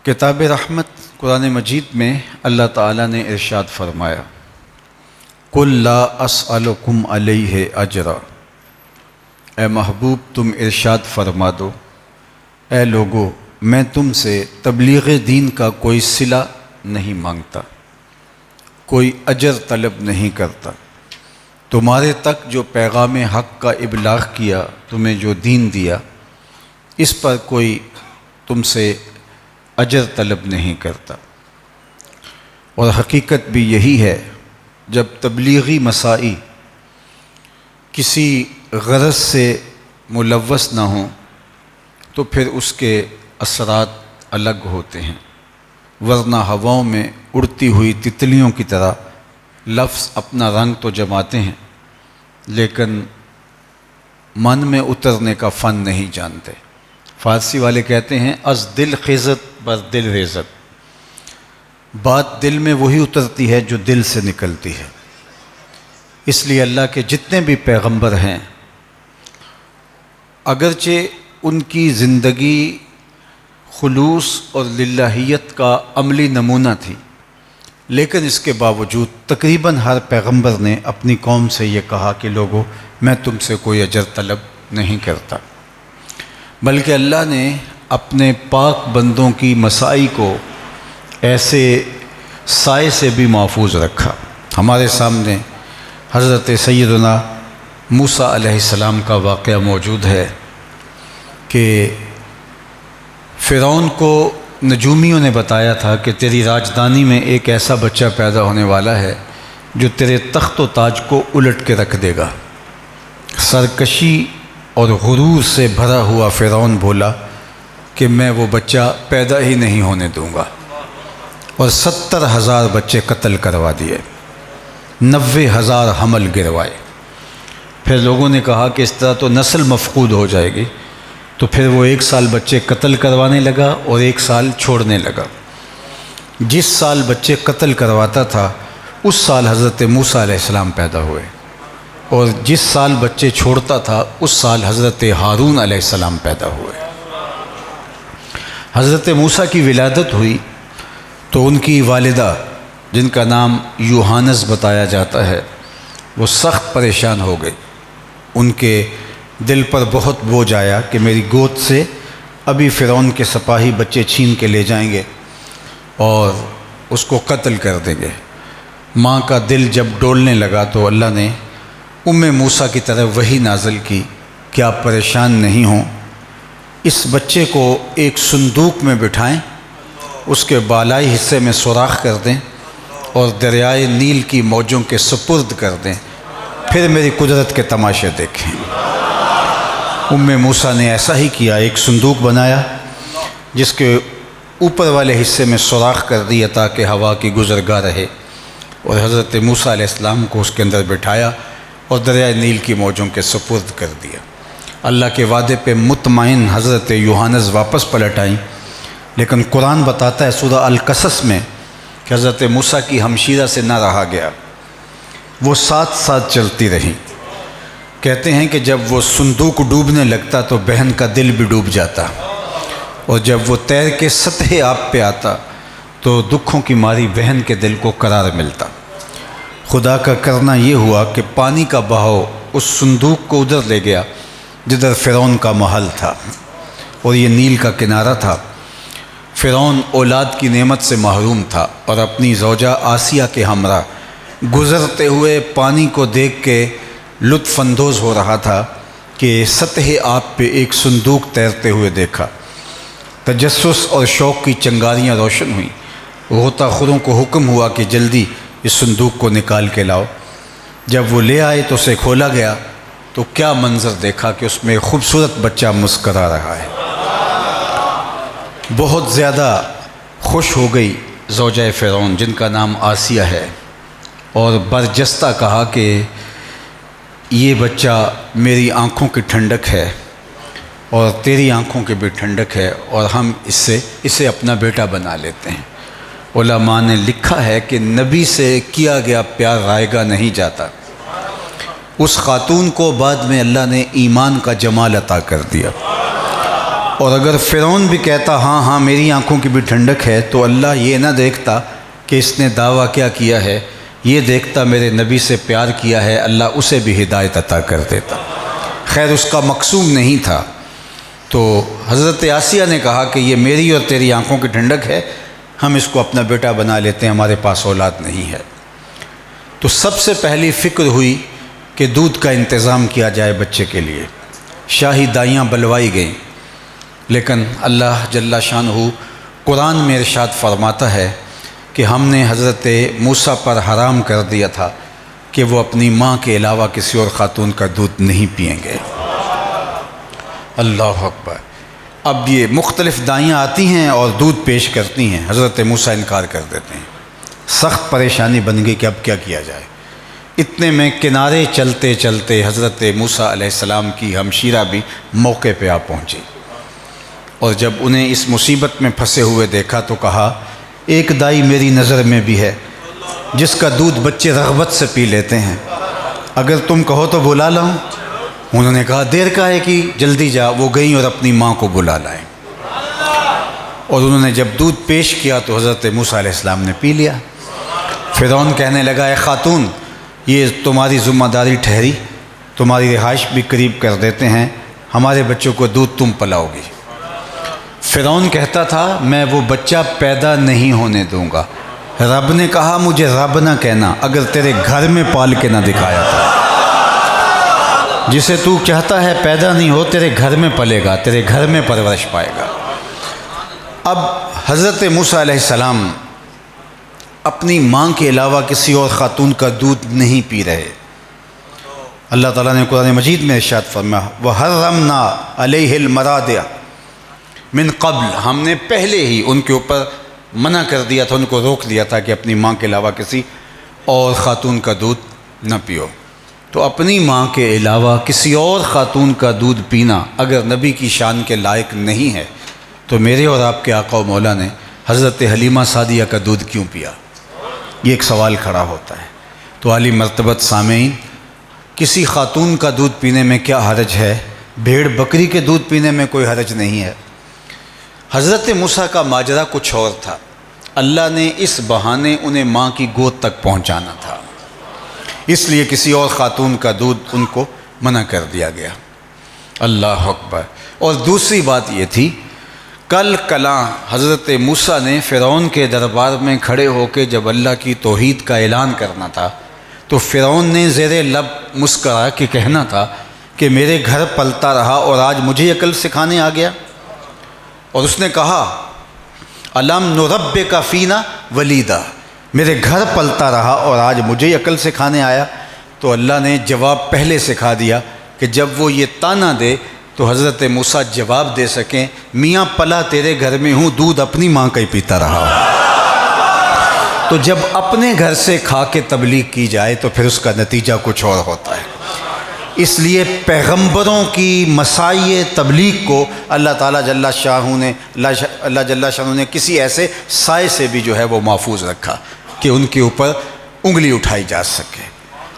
کتاب رحمت قرآن مجید میں اللہ تعالیٰ نے ارشاد فرمایا، قُلْ لَا أَسْأَلُكُمْ عَلَيْهِ أَجْرًا۔ اے محبوب تم ارشاد فرما دو، اے لوگو میں تم سے تبلیغ دین کا کوئی صلہ نہیں مانگتا، کوئی اجر طلب نہیں کرتا۔ تمہارے تک جو پیغام حق کا ابلاغ کیا، تمہیں جو دین دیا، اس پر کوئی تم سے اجر طلب نہیں کرتا۔ اور حقیقت بھی یہی ہے، جب تبلیغی مسائی کسی غرض سے ملوث نہ ہوں تو پھر اس کے اثرات الگ ہوتے ہیں، ورنہ ہواؤں میں اڑتی ہوئی تتلیوں کی طرح لفظ اپنا رنگ تو جماتے ہیں لیکن من میں اترنے کا فن نہیں جانتے۔ فارسی والے کہتے ہیں از دل خیزت بر دل ریزت، بات دل میں وہی اترتی ہے جو دل سے نکلتی ہے۔ اس لیے اللہ کے جتنے بھی پیغمبر ہیں، اگرچہ ان کی زندگی خلوص اور للہیت کا عملی نمونہ تھی، لیکن اس کے باوجود تقریباً ہر پیغمبر نے اپنی قوم سے یہ کہا کہ لوگو میں تم سے کوئی اجر طلب نہیں کرتا، بلکہ اللہ نے اپنے پاک بندوں کی مسائی کو ایسے سائے سے بھی محفوظ رکھا۔ ہمارے سامنے حضرت سیدنا موسیٰ علیہ السلام کا واقعہ موجود ہے کہ فرعون کو نجومیوں نے بتایا تھا کہ تیری راجدانی میں ایک ایسا بچہ پیدا ہونے والا ہے جو تیرے تخت و تاج کو الٹ کے رکھ دے گا۔ سرکشی اور غرور سے بھرا ہوا فرعون بولا کہ میں وہ بچہ پیدا ہی نہیں ہونے دوں گا، اور 70,000 بچے قتل کروا دیے، 90,000 حمل گروائے۔ پھر لوگوں نے کہا کہ اس طرح تو نسل مفقود ہو جائے گی، تو پھر وہ 1 سال بچے قتل کروانے لگا اور 1 سال چھوڑنے لگا۔ جس سال بچے قتل کرواتا تھا اس سال حضرت موسیٰ علیہ السلام پیدا ہوئے، اور جس سال بچے چھوڑتا تھا اس سال حضرت ہارون علیہ السلام پیدا ہوئے۔ حضرت موسیٰ کی ولادت ہوئی تو ان کی والدہ، جن کا نام یوحانس بتایا جاتا ہے، وہ سخت پریشان ہو گئی۔ ان کے دل پر بہت بوجھ آیا کہ میری گود سے ابھی فرعون کے سپاہی بچے چھین کے لے جائیں گے اور اس کو قتل کر دیں گے۔ ماں کا دل جب ڈولنے لگا تو اللہ نے موسیٰ کی طرف وحی نازل کی کہ آپ پریشان نہیں ہوں، اس بچے کو ایک صندوق میں بٹھائیں، اس کے بالائی حصے میں سوراخ کر دیں اور دریائے نیل کی موجوں کے سپرد کر دیں، پھر میری قدرت کے تماشے دیکھیں۔ موسیٰ نے ایسا ہی کیا، ایک صندوق بنایا جس کے اوپر والے حصے میں سوراخ کر دیا تاکہ ہوا کی گزرگاہ رہے، اور حضرت موسیٰ علیہ السلام کو اس کے اندر بٹھایا اور دریائے نیل کی موجوں کے سپرد کر دیا۔ اللہ کے وعدے پہ مطمئن حضرت یوحانس واپس پلٹ آئیں، لیکن قرآن بتاتا ہے سورہ القصص میں کہ حضرت موسیٰ کی ہمشیرہ سے نہ رہا گیا، وہ ساتھ ساتھ چلتی رہیں۔ کہتے ہیں کہ جب وہ صندوق ڈوبنے لگتا تو بہن کا دل بھی ڈوب جاتا، اور جب وہ تیر کے سطح آب پہ آتا تو دکھوں کی ماری بہن کے دل کو قرار ملتا۔ خدا کا کرنا یہ ہوا کہ پانی کا بہاؤ اس صندوق کو ادھر لے گیا جدھر فرعون کا محل تھا، اور یہ نیل کا کنارہ تھا۔ فرعون اولاد کی نعمت سے محروم تھا اور اپنی زوجہ آسیہ کے ہمراہ گزرتے ہوئے پانی کو دیکھ کے لطف اندوز ہو رہا تھا کہ سطح آب پہ ایک صندوق تیرتے ہوئے دیکھا۔ تجسس اور شوق کی چنگاریاں روشن ہوئیں۔ غوطہ خوروں کو حکم ہوا کہ جلدی اس صندوق کو نکال کے لاؤ۔ جب وہ لے آئے تو اسے کھولا گیا تو کیا منظر دیکھا کہ اس میں ایک خوبصورت بچہ مسکرا رہا ہے۔ بہت زیادہ خوش ہو گئی زوجہ فرعون، جن کا نام آسیہ ہے، اور برجستہ کہا کہ یہ بچہ میری آنکھوں کی ٹھنڈک ہے اور تیری آنکھوں کی بھی ٹھنڈک ہے، اور ہم اسے اپنا بیٹا بنا لیتے ہیں۔ علماء نے لکھا ہے کہ نبی سے کیا گیا پیار رائگاں نہیں جاتا۔ اس خاتون کو بعد میں اللہ نے ایمان کا جمال عطا کر دیا، اور اگر فرعون بھی کہتا ہاں ہاں میری آنکھوں کی بھی ٹھنڈک ہے، تو اللہ یہ نہ دیکھتا کہ اس نے دعویٰ کیا کیا ہے، یہ دیکھتا میرے نبی سے پیار کیا ہے، اللہ اسے بھی ہدایت عطا کر دیتا۔ خیر اس کا مقصود نہیں تھا۔ تو حضرت آسیہ نے کہا کہ یہ میری اور تیری آنکھوں کی ٹھنڈک ہے، ہم اس کو اپنا بیٹا بنا لیتے ہیں، ہمارے پاس اولاد نہیں ہے۔ تو سب سے پہلی فکر ہوئی کہ دودھ کا انتظام کیا جائے بچے کے لیے۔ شاہی دائیاں بلوائی گئیں، لیکن اللہ جل شانہ قرآن میں ارشاد فرماتا ہے کہ ہم نے حضرت موسیٰ پر حرام کر دیا تھا کہ وہ اپنی ماں کے علاوہ کسی اور خاتون کا دودھ نہیں پئیں گے۔ اللہ اکبر۔ اب یہ مختلف دائیاں آتی ہیں اور دودھ پیش کرتی ہیں، حضرت موسیٰ انکار کر دیتے ہیں۔ سخت پریشانی بن گئی کہ اب کیا کیا جائے۔ اتنے میں کنارے چلتے چلتے حضرت موسیٰ علیہ السلام کی ہمشیرہ بھی موقع پہ آ پہنچی، اور جب انہیں اس مصیبت میں پھنسے ہوئے دیکھا تو کہا ایک دائی میری نظر میں بھی ہے جس کا دودھ بچے رغبت سے پی لیتے ہیں، اگر تم کہو تو بلا لاؤں؟ انہوں نے کہا دیر کا ہے کہ جلدی جا۔ وہ گئیں اور اپنی ماں کو بلا لائیں، اور انہوں نے جب دودھ پیش کیا تو حضرت موسیٰ علیہ السلام نے پی لیا۔ فرعون کہنے لگا اے خاتون، یہ تمہاری ذمہ داری ٹھہری، تمہاری رہائش بھی قریب کر دیتے ہیں، ہمارے بچوں کو دودھ تم پلاؤ گی۔ فرعون کہتا تھا میں وہ بچہ پیدا نہیں ہونے دوں گا، رب نے کہا مجھے رب نہ کہنا، اگر تیرے گھر میں پال کے نہ دکھایا تھا، جسے تو چاہتا ہے پیدا نہیں ہو، تیرے گھر میں پلے گا، تیرے گھر میں پرورش پائے گا۔ اب حضرت موسیٰ علیہ السلام اپنی ماں کے علاوہ کسی اور خاتون کا دودھ نہیں پی رہے۔ اللہ تعالیٰ نے قرآن مجید میں ارشاد فرمایا وَحَرَّمْنَا عَلَيْهِ الْمَرَاضِعَ من قبل، ہم نے پہلے ہی ان کے اوپر منع کر دیا تھا، ان کو روک دیا تھا کہ اپنی ماں کے علاوہ کسی اور خاتون کا دودھ نہ پیو۔ تو اپنی ماں کے علاوہ کسی اور خاتون کا دودھ پینا اگر نبی کی شان کے لائق نہیں ہے تو میرے اور آپ کے آقا و مولا نے حضرت حلیمہ سعدیہ کا دودھ کیوں پیا؟ یہ ایک سوال کھڑا ہوتا ہے۔ تو عالی مرتبت سامعین، کسی خاتون کا دودھ پینے میں کیا حرج ہے؟ بھیڑ بکری کے دودھ پینے میں کوئی حرج نہیں ہے۔ حضرت موسیٰ کا ماجرا کچھ اور تھا، اللہ نے اس بہانے انہیں ماں کی گود تک پہنچانا تھا، اس لیے کسی اور خاتون کا دودھ ان کو منع کر دیا گیا۔ اللہ اکبر۔ اور دوسری بات یہ تھی، کل کلاں حضرت موسیٰ نے فرعون کے دربار میں کھڑے ہو کے جب اللہ کی توحید کا اعلان کرنا تھا تو فرعون نے زیر لب مسکرا کے کہنا تھا کہ میرے گھر پلتا رہا اور آج مجھے عقل سکھانے آ گیا۔ اور اس نے کہا الم نربک فینا ولیدا، میرے گھر پلتا رہا اور آج مجھے عقل سکھانے آیا۔ تو اللہ نے جواب پہلے سکھا دیا کہ جب وہ یہ طعنہ دے تو حضرت موسیٰ جواب دے سکیں میاں پلا تیرے گھر میں ہوں، دودھ اپنی ماں کا ہی پیتا رہا ہوں۔ تو جب اپنے گھر سے کھا کے تبلیغ کی جائے تو پھر اس کا نتیجہ کچھ اور ہوتا ہے۔ اس لیے پیغمبروں کی مساعی تبلیغ کو اللہ تعالیٰ جل شانہ نے کسی ایسے سائے سے بھی جو ہے وہ محفوظ رکھا کہ ان کے اوپر انگلی اٹھائی جا سکے۔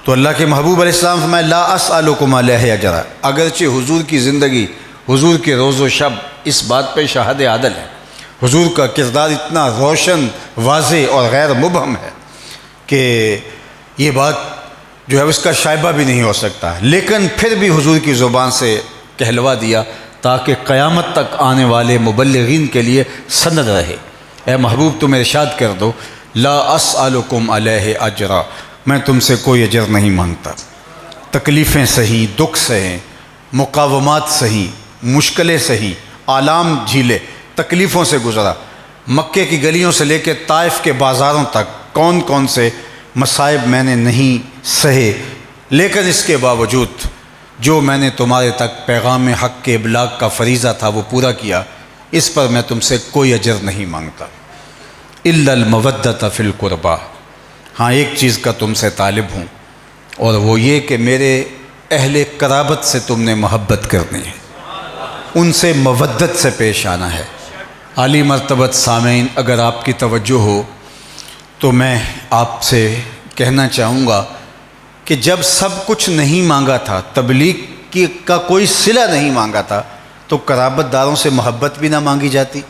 تو اللہ کے محبوب علیہ السلام فرمائے لا اسألکم علیہ اجرا، اگرچہ حضور کی زندگی، حضور کے روز و شب اس بات پہ شاہد عدل ہے، حضور کا کردار اتنا روشن، واضح اور غیر مبہم ہے کہ یہ بات جو ہے اس کا شائبہ بھی نہیں ہو سکتا، لیکن پھر بھی حضور کی زبان سے کہلوا دیا تاکہ قیامت تک آنے والے مبلغین کے لیے سند رہے۔ اے محبوب تم ارشاد کر دو لا اسألکم علیہ اجرا، میں تم سے کوئی اجر نہیں مانگتا۔ تکلیفیں سہی، دکھ سہیں، مقاومات سہی، مشکلیں سہی، آلام جھیلے، تکلیفوں سے گزرا، مکے کی گلیوں سے لے کے طائف کے بازاروں تک کون کون سے مصائب میں نے نہیں سہے، لیکن اس کے باوجود جو میں نے تمہارے تک پیغام حق کے ابلاغ کا فریضہ تھا وہ پورا کیا، اس پر میں تم سے کوئی اجر نہیں مانگتا۔ الا المودۃ فی القربیٰ، ہاں ایک چیز کا تم سے طالب ہوں اور وہ یہ کہ میرے اہل قرابت سے تم نے محبت کرنی ہے، ان سے مودت سے پیش آنا ہے۔ عالی مرتبت سامعین، اگر آپ کی توجہ ہو تو میں آپ سے کہنا چاہوں گا کہ جب سب کچھ نہیں مانگا تھا، تبلیغ کا کوئی صلہ نہیں مانگا تھا، تو قرابت داروں سے محبت بھی نہ مانگی جاتی؟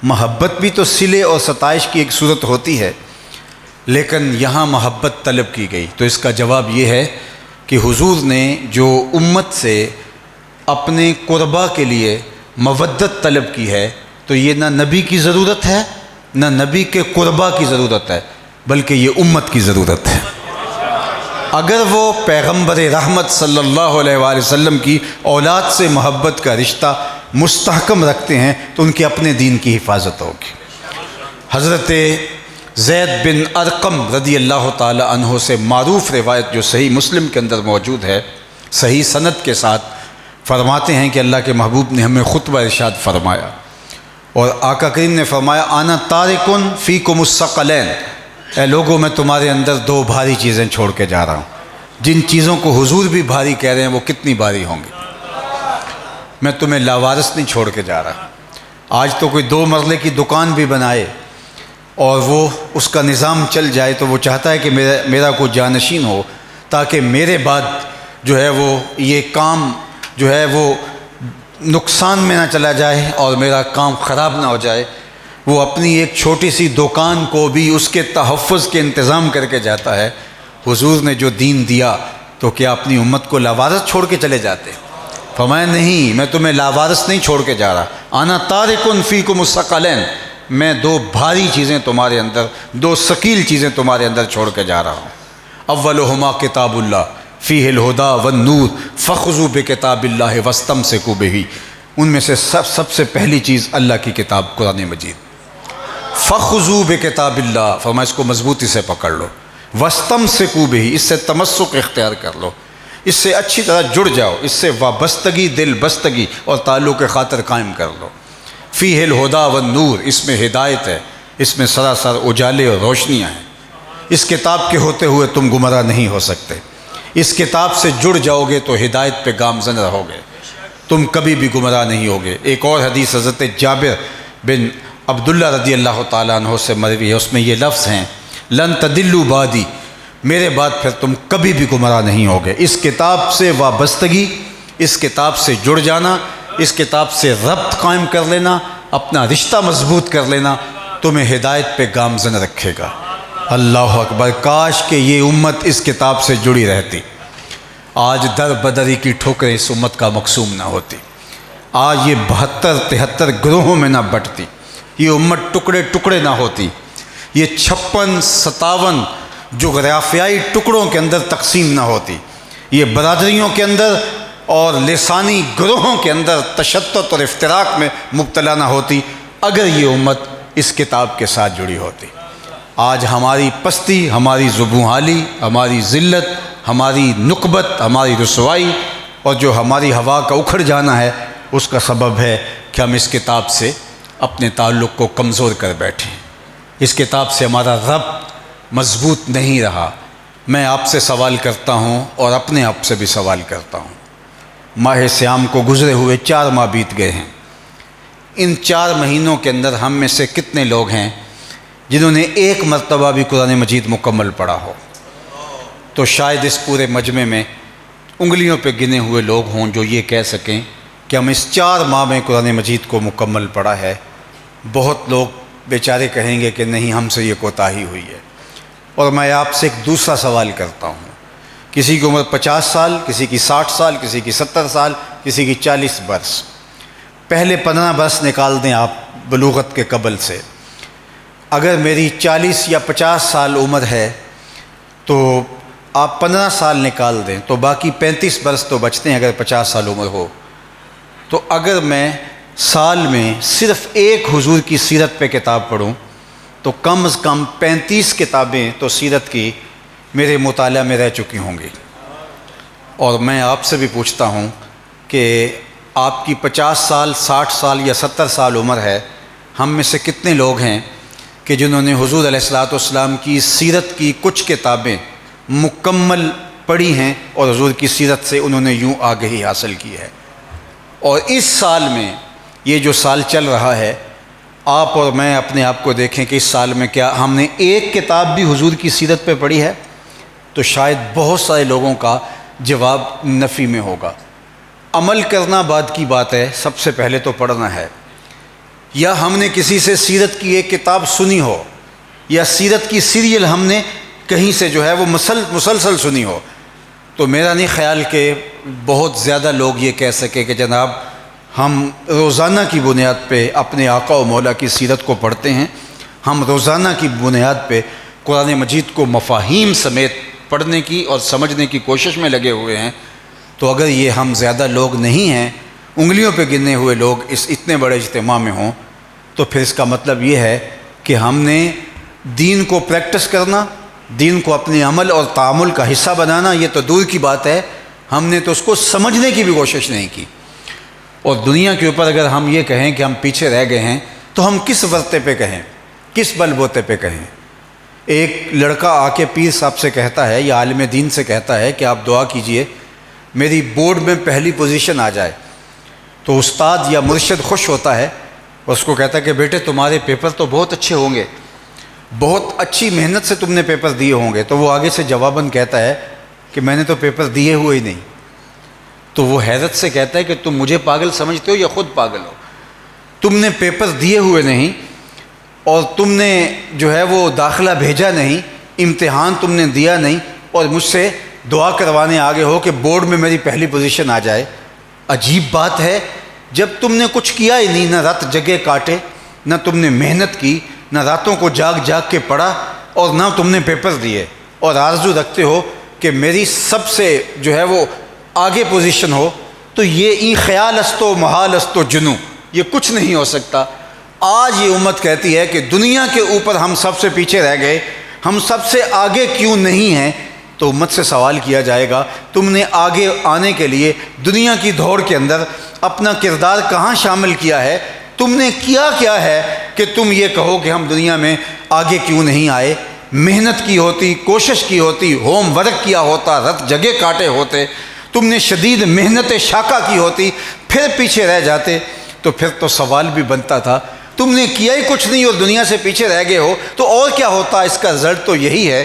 محبت بھی تو صلے اور ستائش کی ایک صورت ہوتی ہے، لیکن یہاں محبت طلب کی گئی۔ تو اس کا جواب یہ ہے کہ حضور نے جو امت سے اپنے قربا کے لیے مودت طلب کی ہے، تو یہ نہ نبی کی ضرورت ہے نہ نبی کے قربا کی ضرورت ہے، بلکہ یہ امت کی ضرورت ہے۔ اگر وہ پیغمبر رحمت صلی اللہ علیہ وآلہ وسلم کی اولاد سے محبت کا رشتہ مستحکم رکھتے ہیں تو ان کے اپنے دین کی حفاظت ہوگی۔ حضرت زید بن ارقم رضی اللہ تعالی عنہ سے معروف روایت جو صحیح مسلم کے اندر موجود ہے، صحیح سند کے ساتھ، فرماتے ہیں کہ اللہ کے محبوب نے ہمیں خطبہ ارشاد فرمایا، اور آقا کریم نے فرمایا انا تارکن فیکم الثقلین، اے لوگوں میں تمہارے اندر دو بھاری چیزیں چھوڑ کے جا رہا ہوں۔ جن چیزوں کو حضور بھی بھاری کہہ رہے ہیں وہ کتنی بھاری ہوں گی؟ میں تمہیں لاوارث نہیں چھوڑ کے جا رہا۔ آج تو کوئی 2 مرلے کی دکان بھی بنائے اور وہ اس کا نظام چل جائے تو وہ چاہتا ہے کہ میرا کوئی جانشین ہو، تاکہ میرے بعد جو ہے وہ یہ کام جو ہے وہ نقصان میں نہ چلا جائے اور میرا کام خراب نہ ہو جائے۔ وہ اپنی ایک چھوٹی سی دکان کو بھی اس کے تحفظ کے انتظام کر کے جاتا ہے۔ حضور نے جو دین دیا تو کیا اپنی امت کو لاوارث چھوڑ کے چلے جاتے؟ فرمایا نہیں، میں تمہیں لاوارث نہیں چھوڑ کے جا رہا، انا تارکن فیکم الثقلین، میں 2 بھاری چیزیں تمہارے اندر، 2 ثقیل چیزیں تمہارے اندر چھوڑ کے جا رہا ہوں۔ اولہما کتاب اللہ فیہ الہدی والنور فخذوا بکتاب اللہ واستمسکوا بہ، ان میں سے سب سے پہلی چیز اللہ کی کتاب قرآن مجید۔ فخذوا بکتاب اللہ، فرمایا اس کو مضبوطی سے پکڑ لو، واستمسکوا بہ، اس سے تمسک اختیار کر لو، اس سے اچھی طرح جڑ جاؤ، اس سے وابستگی، دل بستگی اور تعلق خاطر قائم کر لو۔ فیہ الہدی والنور، اس میں ہدایت ہے، اس میں سراسر اجالے اور روشنیاں ہیں۔ اس کتاب کے ہوتے ہوئے تم گمراہ نہیں ہو سکتے۔ اس کتاب سے جڑ جاؤ گے تو ہدایت پہ گامزن رہو گے، تم کبھی بھی گمراہ نہیں ہوگے۔ ایک اور حدیث حضرت جابر بن عبداللہ رضی اللہ تعالیٰ عنہ سے مروی ہے، اس میں یہ لفظ ہیں لن تدلوا بعدی، میرے بعد پھر تم کبھی بھی گمراہ نہیں ہوگے۔ اس کتاب سے وابستگی، اس کتاب سے جڑ جانا، اس کتاب سے ربط قائم کر لینا، اپنا رشتہ مضبوط کر لینا تمہیں ہدایت پہ گامزن رکھے گا۔ اللہ اکبر، کاش کہ یہ امت اس کتاب سے جڑی رہتی، آج در بدری کی ٹھوکریں اس امت کا مقصوم نہ ہوتی، آج یہ 72-73 گروہوں میں نہ بٹتی، یہ امت ٹکڑے ٹکڑے نہ ہوتی، یہ 56-57 جغرافیائی ٹکڑوں کے اندر تقسیم نہ ہوتی، یہ برادریوں کے اندر اور لسانی گروہوں کے اندر تشتت اور افتراق میں مبتلا نہ ہوتی، اگر یہ امت اس کتاب کے ساتھ جڑی ہوتی۔ آج ہماری پستی، ہماری زبونحالی، ہماری ذلت، ہماری نکبت، ہماری رسوائی اور جو ہماری ہوا کا اکھڑ جانا ہے، اس کا سبب ہے کہ ہم اس کتاب سے اپنے تعلق کو کمزور کر بیٹھے، اس کتاب سے ہمارا ربط مضبوط نہیں رہا۔ میں آپ سے سوال کرتا ہوں اور اپنے آپ سے بھی سوال کرتا ہوں، ماہ سیام کو گزرے ہوئے 4 ماہ بیت گئے ہیں، ان 4 مہینوں کے اندر ہم میں سے کتنے لوگ ہیں جنہوں نے ایک مرتبہ بھی قرآن مجید مکمل پڑھا ہو؟ تو شاید اس پورے مجمع میں انگلیوں پہ گنے ہوئے لوگ ہوں جو یہ کہہ سکیں کہ ہم اس 4 ماہ میں قرآن مجید کو مکمل پڑھا ہے۔ بہت لوگ بیچارے کہیں گے کہ نہیں، ہم سے یہ کوتاہی ہوئی ہے۔ اور میں آپ سے ایک دوسرا سوال کرتا ہوں، کسی کی عمر 50 سال، کسی کی 60 سال، کسی کی 70 سال، کسی کی 40 برس، پہلے 15 برس نکال دیں آپ بلوغت کے قبل سے۔ اگر میری 40 یا 50 سال عمر ہے تو آپ 15 سال نکال دیں تو باقی 35 برس تو بچتے ہیں اگر 50 سال عمر ہو۔ تو اگر میں سال میں صرف ایک حضور کی سیرت پہ کتاب پڑھوں تو کم از کم 35 کتابیں تو سیرت کی میرے مطالعہ میں رہ چکی ہوں گی۔ اور میں آپ سے بھی پوچھتا ہوں کہ آپ کی 50 سال، 60 سال یا 70 سال عمر ہے، ہم میں سے کتنے لوگ ہیں کہ جنہوں نے حضور علیہ الصلوۃ والسلام کی سیرت کی کچھ کتابیں مکمل پڑھی ہیں اور حضور کی سیرت سے انہوں نے یوں آگہی حاصل کی ہے؟ اور اس سال میں، یہ جو سال چل رہا ہے، آپ اور میں اپنے آپ کو دیکھیں کہ اس سال میں کیا ہم نے ایک کتاب بھی حضور کی سیرت پہ پڑھی ہے؟ تو شاید بہت سارے لوگوں کا جواب نفی میں ہوگا۔ عمل کرنا بعد کی بات ہے، سب سے پہلے تو پڑھنا ہے. یا ہم نے کسی سے سیرت کی ایک کتاب سنی ہو، یا سیرت کی سیریل ہم نے کہیں سے جو ہے وہ مسلسل سنی ہو، تو میرا نہیں خیال کہ بہت زیادہ لوگ یہ کہہ سکے کہ جناب ہم روزانہ کی بنیاد پہ اپنے آقا و مولا کی سیرت کو پڑھتے ہیں، ہم روزانہ کی بنیاد پہ قرآن مجید کو مفاہیم سمیت پڑھنے کی اور سمجھنے کی کوشش میں لگے ہوئے ہیں. تو اگر یہ ہم زیادہ لوگ نہیں ہیں، انگلیوں پہ گنے ہوئے لوگ اس اتنے بڑے اجتماع میں ہوں، تو پھر اس کا مطلب یہ ہے کہ ہم نے دین کو پریکٹس کرنا، دین کو اپنے عمل اور تعامل کا حصہ بنانا یہ تو دور کی بات ہے، ہم نے تو اس کو سمجھنے کی بھی کوشش نہیں کی. اور دنیا کے اوپر اگر ہم یہ کہیں کہ ہم پیچھے رہ گئے ہیں تو ہم کس ورتے پہ کہیں، کس بل بوتے پہ کہیں؟ ایک لڑکا آ کے پیر صاحب سے کہتا ہے یا عالم دین سے کہتا ہے کہ آپ دعا کیجئے میری بورڈ میں پہلی پوزیشن آ جائے. تو استاد یا مرشد خوش ہوتا ہے اور اس کو کہتا ہے کہ بیٹے تمہارے پیپر تو بہت اچھے ہوں گے، بہت اچھی محنت سے تم نے پیپر دیے ہوں گے. تو وہ آگے سے جواباً کہتا ہے کہ میں نے تو پیپر دیے ہوئے ہی نہیں. تو وہ حیرت سے کہتا ہے کہ تم مجھے پاگل سمجھتے ہو یا خود پاگل ہو؟ تم نے پیپر دیے ہوئے نہیں اور تم نے جو ہے وہ داخلہ بھیجا نہیں، امتحان تم نے دیا نہیں، اور مجھ سے دعا کروانے آگے ہو کہ بورڈ میں میری پہلی پوزیشن آ جائے. عجیب بات ہے، جب تم نے کچھ کیا ہی نہیں، نہ رات جگہ کاٹے، نہ تم نے محنت کی، نہ راتوں کو جاگ جاگ کے پڑھا، اور نہ تم نے پیپر دیے، اور آرزو رکھتے ہو کہ میری سب سے جو ہے وہ آگے پوزیشن ہو، تو یہ ای خیال است و محال است و جنو، یہ کچھ نہیں ہو سکتا. آج یہ امت کہتی ہے کہ دنیا کے اوپر ہم سب سے پیچھے رہ گئے، ہم سب سے آگے کیوں نہیں ہیں؟ تو امت سے سوال کیا جائے گا تم نے آگے آنے کے لیے دنیا کی دوڑ کے اندر اپنا کردار کہاں شامل کیا ہے؟ تم نے کیا ہے کہ تم یہ کہو کہ ہم دنیا میں آگے کیوں نہیں آئے؟ محنت کی ہوتی، کوشش کی ہوتی، ہوم ورک کیا ہوتا، رت جگہ کاٹے ہوتے، تم نے شدید محنت شاقہ کی ہوتی، پھر پیچھے رہ جاتے. تو پھر تو سوال بھی بنتا تھا تم نے کیا ہی کچھ نہیں اور دنیا سے پیچھے رہ گئے ہو تو اور کیا ہوتا؟ اس کا رزلٹ تو یہی ہے.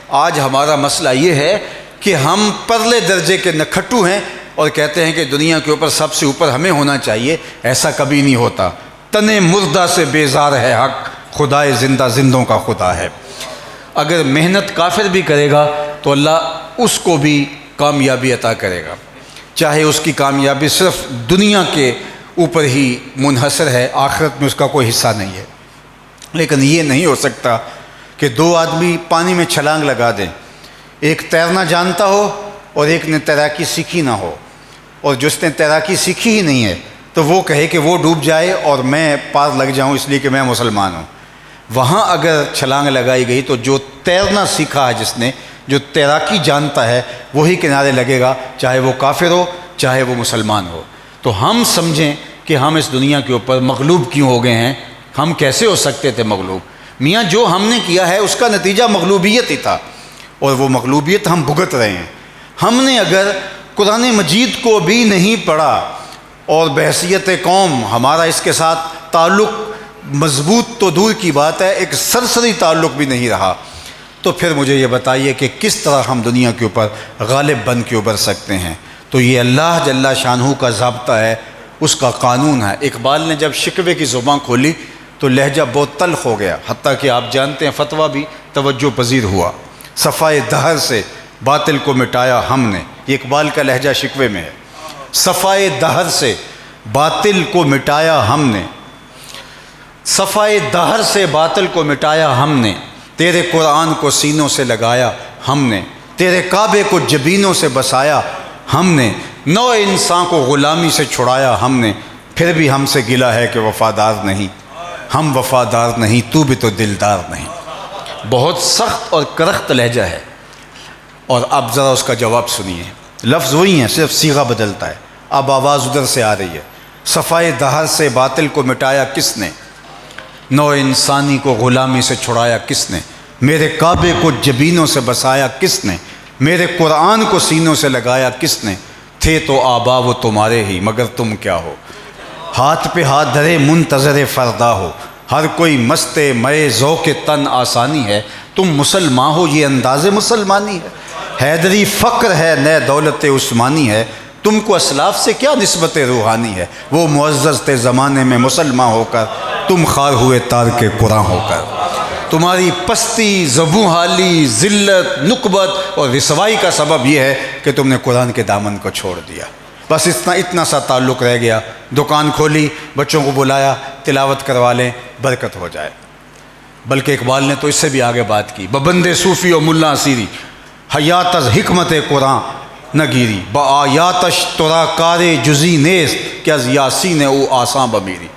آج ہمارا مسئلہ یہ ہے کہ ہم پرلے درجے کے نکھٹو ہیں اور کہتے ہیں کہ دنیا کے اوپر سب سے اوپر ہمیں ہونا چاہیے. ایسا کبھی نہیں ہوتا. تن مردہ سے بیزار ہے حق، خدائے زندہ زندوں کا خدا ہے. اگر محنت کافر بھی کرے گا تو اللہ اس کو بھی کامیابی عطا کرے گا، چاہے اس کی کامیابی صرف دنیا کے اوپر ہی منحصر ہے، آخرت میں اس کا کوئی حصہ نہیں ہے. لیکن یہ نہیں ہو سکتا کہ دو آدمی پانی میں چھلانگ لگا دیں، ایک تیرنا جانتا ہو اور ایک نے تیراکی سیکھی نہ ہو، اور جس نے تیراکی سیکھی ہی نہیں ہے تو وہ کہے کہ وہ ڈوب جائے اور میں پار لگ جاؤں اس لیے کہ میں مسلمان ہوں. وہاں اگر چھلانگ لگائی گئی تو جو تیرنا سیکھا ہے، جس نے جو تیراکی جانتا ہے، وہی کنارے لگے گا، چاہے وہ کافر ہو چاہے وہ مسلمان ہو. تو ہم سمجھیں کہ ہم اس دنیا کے اوپر مغلوب کیوں ہو گئے ہیں. ہم کیسے ہو سکتے تھے مغلوب؟ میاں جو ہم نے کیا ہے اس کا نتیجہ مغلوبیت ہی تھا، اور وہ مغلوبیت ہم بھگت رہے ہیں. ہم نے اگر قرآن مجید کو بھی نہیں پڑھا اور بحیثیت قوم ہمارا اس کے ساتھ تعلق مضبوط تو دور کی بات ہے، ایک سرسری تعلق بھی نہیں رہا، تو پھر مجھے یہ بتائیے کہ کس طرح ہم دنیا کے اوپر غالب بن کے ابھر سکتے ہیں؟ تو یہ اللہ جل شانہ کا ضابطہ ہے، اس کا قانون ہے. اقبال نے جب شکوے کی زبان کھولی تو لہجہ بہت تلخ ہو گیا، حتیٰ کہ آپ جانتے ہیں فتویٰ بھی توجہ پذیر ہوا. صفائے دہر سے باطل کو مٹایا ہم نے، یہ اقبال کا لہجہ شکوے میں ہے. صفائے دہر سے باطل کو مٹایا ہم نے، صفائے دہر سے باطل کو مٹایا ہم نے، تیرے قرآن کو سینوں سے لگایا ہم نے، تیرے کعبے کو جبینوں سے بسایا ہم نے، نو انسان کو غلامی سے چھڑایا ہم نے. پھر بھی ہم سے گلہ ہے کہ وفادار نہیں، ہم وفادار نہیں، تو بھی تو دلدار نہیں. بہت سخت اور کرخت لہجہ ہے. اور اب ذرا اس کا جواب سنیے. لفظ وہی ہیں، صرف صیغہ بدلتا ہے. اب آواز ادھر سے آ رہی ہے. صفائے دہر سے باطل کو مٹایا کس نے، نو انسانی کو غلامی سے چھڑایا کس نے، میرے کعبے کو جبینوں سے بسایا کس نے، میرے قرآن کو سینوں سے لگایا کس نے. تھے تو آبا وہ تمہارے ہی مگر تم کیا ہو، ہاتھ پہ ہاتھ دھرے منتظر فردا ہو، ہر کوئی مست مئے ذوق تن آسانی ہے. تم مسلمان ہو یہ انداز مسلمانی ہے، حیدری فقر ہے نئے دولت عثمانی ہے. تم کو اسلاف سے کیا نسبت روحانی ہے؟ وہ معزز تھے زمانے میں مسلمان ہو کر، تم خار ہوئے تار کے قرآن ہو کر۔ تمہاری پستی، زبوں حالی، ذلت، نکبت اور رسوائی کا سبب یہ ہے کہ تم نے قرآن کے دامن کو چھوڑ دیا۔ بس اتنا سا تعلق رہ گیا، دکان کھولی، بچوں کو بلایا، تلاوت کروا لیں، برکت ہو جائے۔ بلکہ اقبال نے تو اس سے بھی آگے بات کی، ببندے صوفی و ملا اسیری حیات از حکمت قرآن نگیری، با آیاتش ترا کار جزی نیست کہ از یاسین او آساں بمیری۔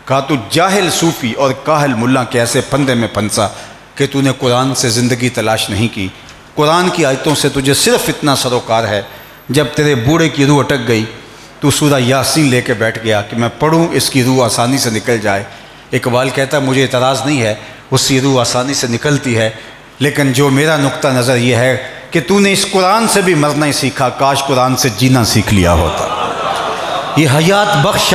کہا تو جاہل صوفی اور کاہل ملا کے ایسے پندے میں پھنسا کہ تو نے قرآن سے زندگی تلاش نہیں کی۔ قرآن کی آیتوں سے تجھے صرف اتنا سروکار ہے، جب تیرے بوڑھے کی روح اٹک گئی تو سورہ یاسین لے کے بیٹھ گیا کہ میں پڑھوں، اس کی روح آسانی سے نکل جائے۔ اقبال کہتا مجھے اعتراض نہیں ہے، اس کی روح آسانی سے نکلتی ہے، لیکن جو میرا نقطہ نظر یہ ہے کہ تو نے اس قرآن سے بھی مرنا ہی سیکھا، کاش قرآن سے جینا سیکھ لیا ہوتا۔ یہ حیات بخش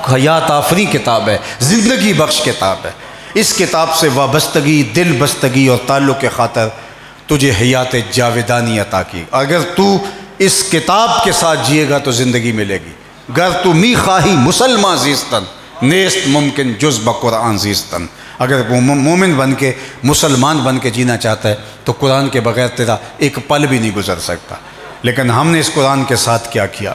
حیات آفری کتاب ہے، زندگی بخش کتاب ہے۔ اس کتاب سے وابستگی، دل بستگی اور تعلق کے خاطر تجھے حیات جاویدانی عطا کی۔ اگر تو اس کتاب کے ساتھ جیے گا تو زندگی ملے گی۔ گر تو می خواہی مسلمان زیستن، نیست ممکن جز بقرآن زیستن۔ اگر وہ مومن بن کے، مسلمان بن کے جینا چاہتا ہے تو قرآن کے بغیر تیرا ایک پل بھی نہیں گزر سکتا۔ لیکن ہم نے اس قرآن کے ساتھ کیا کیا،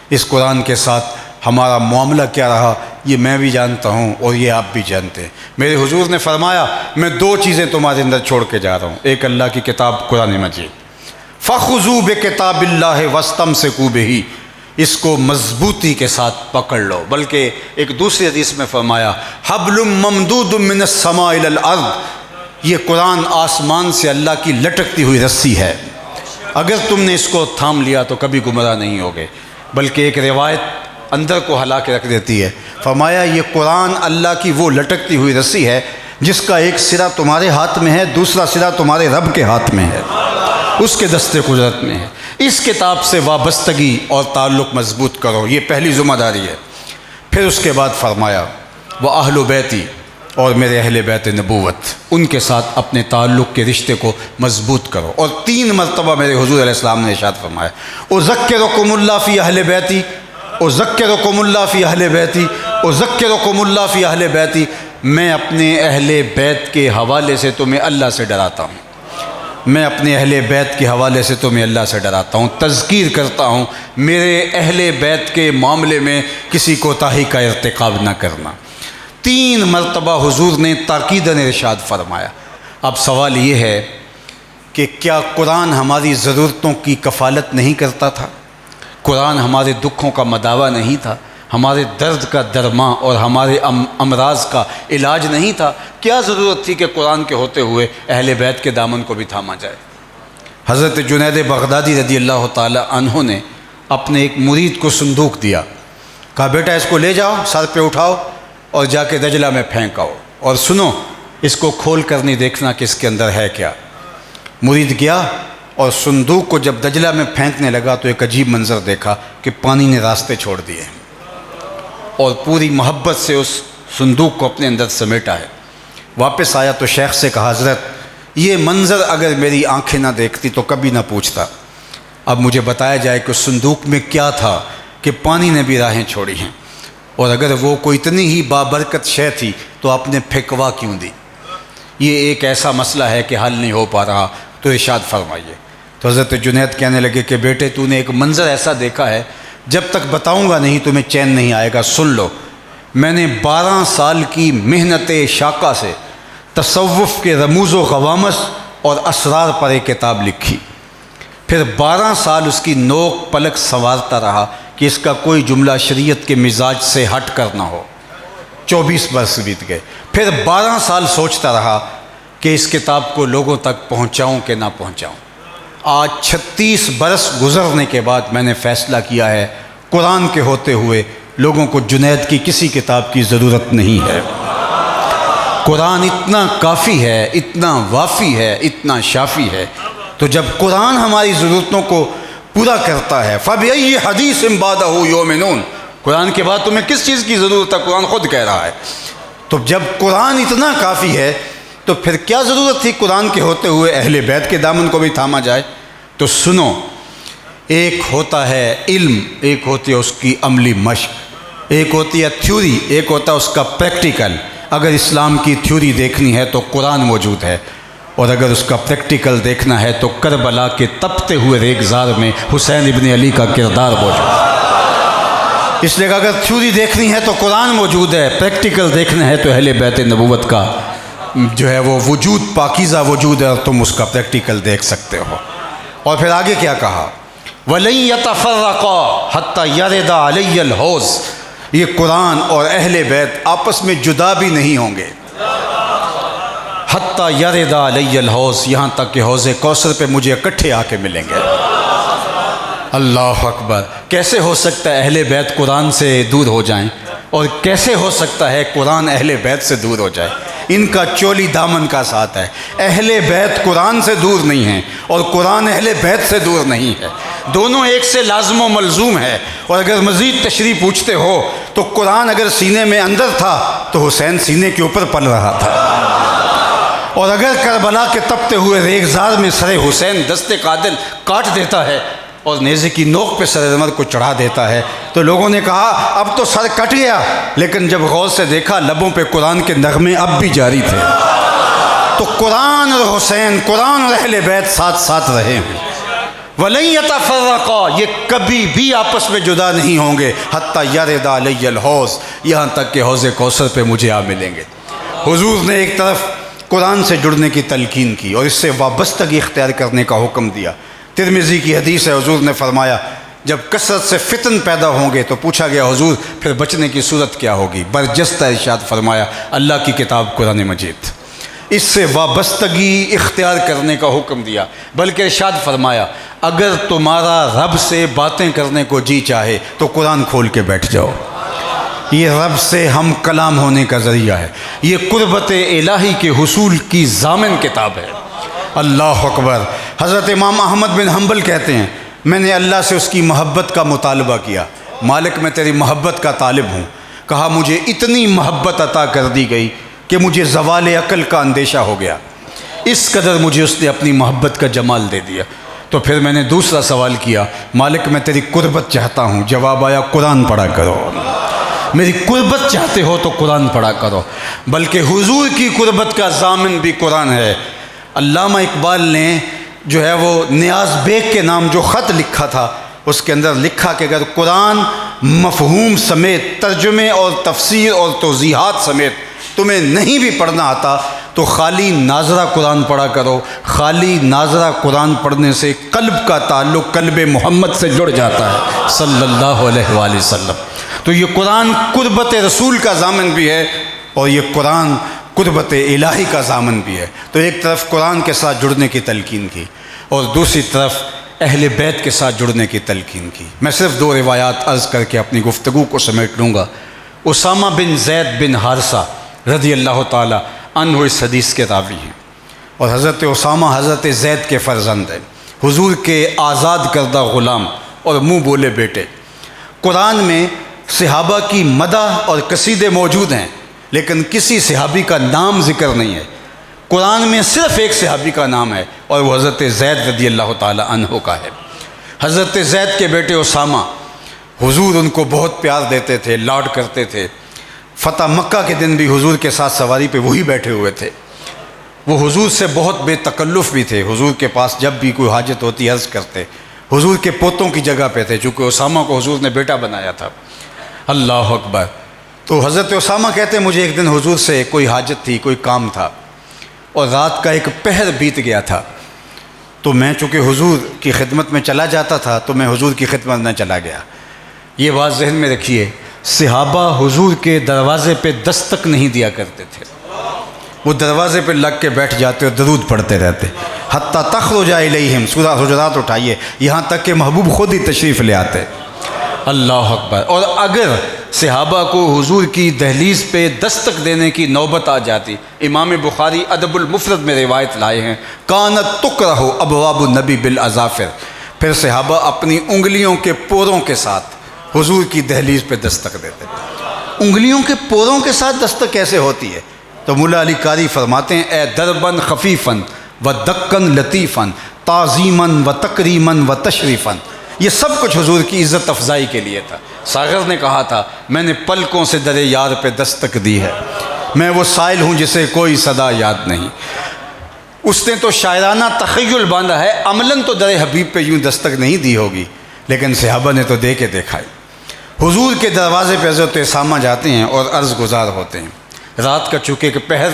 اس قرآن کے ساتھ ہمارا معاملہ کیا رہا، یہ میں بھی جانتا ہوں اور یہ آپ بھی جانتے ہیں۔ میرے حضور نے فرمایا میں دو چیزیں تمہارے اندر چھوڑ کے جا رہا ہوں، ایک اللہ کی کتاب قرآن مجید، فَخُذُوا بِكِتَابِ اللَّهِ وَاسْتَمْسِكُوا بِهِ، اس کو مضبوطی کے ساتھ پکڑ لو۔ بلکہ ایک دوسری حدیث میں فرمایا حبل ممدود من السماء الى الارض، یہ قرآن آسمان سے اللہ کی لٹکتی ہوئی رسی ہے، اگر تم نے اس کو تھام لیا تو کبھی گمراہ نہیں ہوگے۔ بلکہ ایک روایت اندر کو ہلا کے رکھ دیتی ہے، فرمایا یہ قرآن اللہ کی وہ لٹکتی ہوئی رسی ہے جس کا ایک سرا تمہارے ہاتھ میں ہے، دوسرا سرا تمہارے رب کے ہاتھ میں ہے، اس کے دستے قدرت میں ہے۔ اس کتاب سے وابستگی اور تعلق مضبوط کرو، یہ پہلی ذمہ داری ہے۔ پھر اس کے بعد فرمایا وَأَهْلُ بَيْتِي، اور میرے اہل بیت نبوت، ان کے ساتھ اپنے تعلق کے رشتے کو مضبوط کرو۔ اور 3 مرتبہ میرے حضور علیہ السلام نے ارشاد فرمایا اُذَكِّرُكُمُ اللَّهُ فِي أَهْلِ بَيْتِي، اُذَكِّرُكُمُ اللَّهُ فِي أَهْلِ بَيْتِي، اُذَكِّرُكُمُ اللَّهُ فِي أَهْلِ بَيْتِي، میں اپنے اہل بیت کے حوالے سے تمہیں اللہ سے ڈراتا ہوں، میں اپنے اہل بیت کے حوالے سے تمہیں اللہ سے ڈراتا ہوں، تذکیر کرتا ہوں میرے اہل بیت کے معاملے میں کسی کوتاہی کا ارتکاب نہ کرنا۔ 3 مرتبہ حضور نے تاکیداً ارشاد فرمایا۔ اب سوال یہ ہے کہ کیا قرآن ہماری ضرورتوں کی کفالت نہیں کرتا تھا؟ قرآن ہمارے دکھوں کا مداوا نہیں تھا؟ ہمارے درد کا درماں اور ہمارے امراض کا علاج نہیں تھا؟ کیا ضرورت تھی کہ قرآن کے ہوتے ہوئے اہل بیت کے دامن کو بھی تھاما جائے؟ حضرت جنید بغدادی رضی اللہ تعالی عنہ نے اپنے ایک مرید کو صندوق دیا، کہا بیٹا اس کو لے جاؤ، سر پہ اٹھاؤ اور جا کے دجلہ میں پھینک آؤ، اور سنو اس کو کھول کر نہیں دیکھنا کہ اس کے اندر ہے کیا۔ مرید گیا اور صندوق کو جب دجلہ میں پھینکنے لگا تو ایک عجیب منظر دیکھا کہ پانی نے راستے چھوڑ دیے اور پوری محبت سے اس صندوق کو اپنے اندر سمیٹا ہے۔ واپس آیا تو شیخ سے کہا حضرت یہ منظر اگر میری آنکھیں نہ دیکھتی تو کبھی نہ پوچھتا، اب مجھے بتایا جائے کہ اس صندوق میں کیا تھا کہ پانی نے بھی راہیں چھوڑی ہیں، اور اگر وہ کوئی اتنی ہی بابرکت شے تھی تو آپ نے پھینکوا کیوں دی؟ یہ ایک ایسا مسئلہ ہے کہ حل نہیں ہو پا رہا، تو ارشاد فرمائیے۔ تو حضرت جنید کہنے لگے کہ بیٹے تو نے ایک منظر ایسا دیکھا ہے جب تک بتاؤں گا نہیں تمہیں چین نہیں آئے گا، سن لو۔ میں نے 12 سال کی محنت شاقہ سے تصوف کے رموز و غوامس اور اسرار پر ایک کتاب لکھی، پھر 12 سال اس کی نوک پلک سنوارتا رہا کہ اس کا کوئی جملہ شریعت کے مزاج سے ہٹ کر نہ ہو۔ 24 برس بیت گئے، پھر 12 سال سوچتا رہا کہ اس کتاب کو لوگوں تک پہنچاؤں کہ نہ پہنچاؤں۔ آج 36 برس گزرنے کے بعد میں نے فیصلہ کیا ہے قرآن کے ہوتے ہوئے لوگوں کو جنید کی کسی کتاب کی ضرورت نہیں ہے۔ قرآن اتنا کافی ہے، اتنا وافی ہے، اتنا شافی ہے۔ تو جب قرآن ہماری ضرورتوں کو پورا کرتا ہے فَبِأَيِّ حَدِيثٍ بَعْدَهُ يُؤْمِنُونَ، قرآن کے بعد تمہیں کس چیز کی ضرورت ہے؟ قرآن خود کہہ رہا ہے۔ تو جب قرآن اتنا کافی ہے تو پھر کیا ضرورت تھی قرآن کے ہوتے ہوئے اہل بیت کے دامن کو بھی تھاما جائے؟ تو سنو، ایک ہوتا ہے علم، ایک ہوتی ہے اس کی عملی مشق، ایک ہوتی ہے تھیوری، ایک ہوتا ہے اس کا پریکٹیکل۔ اگر اسلام کی تھیوری دیکھنی ہے تو قرآن موجود ہے، اور اگر اس کا پریکٹیکل دیکھنا ہے تو کربلا کے تپتے ہوئے ریگزار میں حسین ابن علی کا کردار موجود ہے۔ اس لیے کہ اگر تھیوری دیکھنی ہے تو قرآن موجود ہے، پریکٹیکل دیکھنا ہے تو اہل بیت نبوت کا جو ہے وہ وجود پاکیزہ وجود ہے، اور تم اس کا پریکٹیکل دیکھ سکتے ہو۔ اور پھر آگے کیا کہا؟ وَلَن يَتَفَرَّقَا حَتَّى يَرِدَ عَلَيَّ الْحَوْض، یہ قرآن اور اہل بیت آپس میں جدا بھی نہیں ہوں گے، حَتَّى يَرِدَ عَلَيَّ الْحَوْض، یہاں تک کہ حوض کوثر پہ مجھے اکٹھے آ کے ملیں گے۔ اللہ اکبر! کیسے ہو سکتا ہے اہل بیت قرآن سے دور ہو جائیں، اور کیسے ہو سکتا ہے قرآن اہل بیت سے دور ہو جائے؟ ان کا چولی دامن کا ساتھ ہے۔ اہل بیت قرآن سے دور نہیں ہیں، اور قرآن اہل بیت سے دور نہیں ہے، دونوں ایک سے لازم و ملزوم ہے۔ اور اگر مزید تشریح پوچھتے ہو تو قرآن اگر سینے میں اندر تھا تو حسین سینے کے اوپر پل رہا تھا، اور اگر کربلا کے تپتے ہوئے ریگزار میں سر حسین دست قاتل کاٹ دیتا ہے اور نیزے کی نوک پہ سر عمر کو چڑھا دیتا ہے تو لوگوں نے کہا اب تو سر کٹ گیا، لیکن جب غور سے دیکھا لبوں پہ قرآن کے نغمے اب بھی جاری تھے۔ تو قرآن اور حسین، قرآن اور اہل بیت ساتھ ساتھ رہے ہیں۔ وَلَن يَتَفَرَّقَا، یہ کبھی بھی آپس میں جدا نہیں ہوں گے، حَتَّى يَرِدَ عَلَيَّ الْحَوْض، یہاں تک کہ حوض کوثر پہ مجھے آ ملیں گے۔ حضور نے ایک طرف قرآن سے جڑنے کی تلقین کی اور اس سے وابستگی اختیار کرنے کا حکم دیا۔ ترمذی کی حدیث ہے، حضور نے فرمایا جب کثرت سے فتن پیدا ہوں گے تو پوچھا گیا حضور پھر بچنے کی صورت کیا ہوگی؟ برجستہ ارشاد فرمایا اللہ کی کتاب قرآن مجید۔ اس سے وابستگی اختیار کرنے کا حکم دیا، بلکہ ارشاد فرمایا اگر تمہارا رب سے باتیں کرنے کو جی چاہے تو قرآن کھول کے بیٹھ جاؤ، یہ رب سے ہم کلام ہونے کا ذریعہ ہے، یہ قربت الہی کے حصول کی ضامن کتاب ہے۔ اللہ اکبر! حضرت امام احمد بن حنبل کہتے ہیں میں نے اللہ سے اس کی محبت کا مطالبہ کیا، مالک میں تیری محبت کا طالب ہوں۔ کہا مجھے اتنی محبت عطا کر دی گئی کہ مجھے زوال عقل کا اندیشہ ہو گیا، اس قدر مجھے اس نے اپنی محبت کا جمال دے دیا۔ تو پھر میں نے دوسرا سوال کیا، مالک میں تیری قربت چاہتا ہوں، جواب آیا قرآن پڑھا کرو، میری قربت چاہتے ہو تو قرآن پڑھا کرو، بلکہ حضور کی قربت کا ضامن بھی قرآن ہے۔ علامہ اقبال نے جو ہے وہ نیاز بیگ کے نام جو خط لکھا تھا اس کے اندر لکھا کہ اگر قرآن مفہوم سمیت ترجمے اور تفسیر اور توضیحات سمیت تمہیں نہیں بھی پڑھنا آتا تو خالی ناظرہ قرآن پڑھا کرو، خالی ناظرہ قرآن پڑھنے سے قلب کا تعلق قلب محمد سے جڑ جاتا ہے صلی اللہ علیہ وآلہ وسلم۔ تو یہ قرآن قربت رسول کا ضامن بھی ہے اور یہ قرآن قربت الہی کا ضامن بھی ہے۔ تو ایک طرف قرآن کے ساتھ جڑنے کی تلقین کی اور دوسری طرف اہل بیت کے ساتھ جڑنے کی تلقین کی۔ میں صرف دو روایات عرض کر کے اپنی گفتگو کو سمیٹ لوں گا۔ اسامہ بن زید بن حارثہ رضی اللہ تعالی عنہ اس حدیث کے راوی ہیں، اور حضرت اسامہ حضرت زید کے فرزند ہیں، حضور کے آزاد کردہ غلام اور منہ بولے بیٹے۔ قرآن میں صحابہ کی مدح اور قصیدے موجود ہیں لیکن کسی صحابی کا نام ذکر نہیں ہے۔ قرآن میں صرف ایک صحابی کا نام ہے اور وہ حضرت زید رضی اللہ تعالی عنہ کا ہے۔ حضرت زید کے بیٹے اسامہ، حضور ان کو بہت پیار دیتے تھے، لاڈ کرتے تھے۔ فتح مکہ کے دن بھی حضور کے ساتھ سواری پہ وہی بیٹھے ہوئے تھے۔ وہ حضور سے بہت بے تکلف بھی تھے، حضور کے پاس جب بھی کوئی حاجت ہوتی عرض کرتے، حضور کے پوتوں کی جگہ پہ تھے چونکہ اسامہ کو حضور نے بیٹا بنایا تھا۔ اللہ اکبر! تو حضرت اسامہ کہتے ہیں مجھے ایک دن حضور سے کوئی حاجت تھی، کوئی کام تھا اور رات کا ایک پہر بیت گیا تھا، تو میں چونکہ حضور کی خدمت میں چلا جاتا تھا تو میں حضور کی خدمت میں چلا گیا۔ یہ بات ذہن میں رکھیے، صحابہ حضور کے دروازے پہ دستک نہیں دیا کرتے تھے، وہ دروازے پہ لگ کے بیٹھ جاتے اور درود پڑھتے رہتے حتیٰ تخرج الیہم، سورہ حجرات اٹھائیے، یہاں تک کہ محبوب خود ہی تشریف لے آتے۔ اللہ اکبر! اور اگر صحابہ کو حضور کی دہلیز پہ دستک دینے کی نوبت آ جاتی، امام بخاری ادب المفرد میں روایت لائے ہیں کانت تکرہ ابواب النبی بالاظافر، پھر صحابہ اپنی انگلیوں کے پوروں کے ساتھ حضور کی دہلیز پہ دستک دیتے۔ انگلیوں کے پوروں کے ساتھ دستک کیسے ہوتی ہے؟ تو مولا علی قاری فرماتے ہیں اے دربن خفیفن و دکن لطیفن تعظیمن و تکریمن و تشریفن، یہ سب کچھ حضور کی عزت افزائی کے لیے تھا۔ ساغر نے کہا تھا میں نے پلکوں سے در یار پہ دستک دی ہے، میں وہ سائل ہوں جسے کوئی صدا یاد نہیں۔ اس نے تو شاعرانہ تخیل باندھا ہے، عملاً تو در حبیب پہ یوں دستک نہیں دی ہوگی، لیکن صحابہ نے تو دے کے دیکھائی۔ حضور کے دروازے پہ حضرت اسامہ جاتے ہیں اور عرض گزار ہوتے ہیں۔ رات کا چونکہ کہ پہر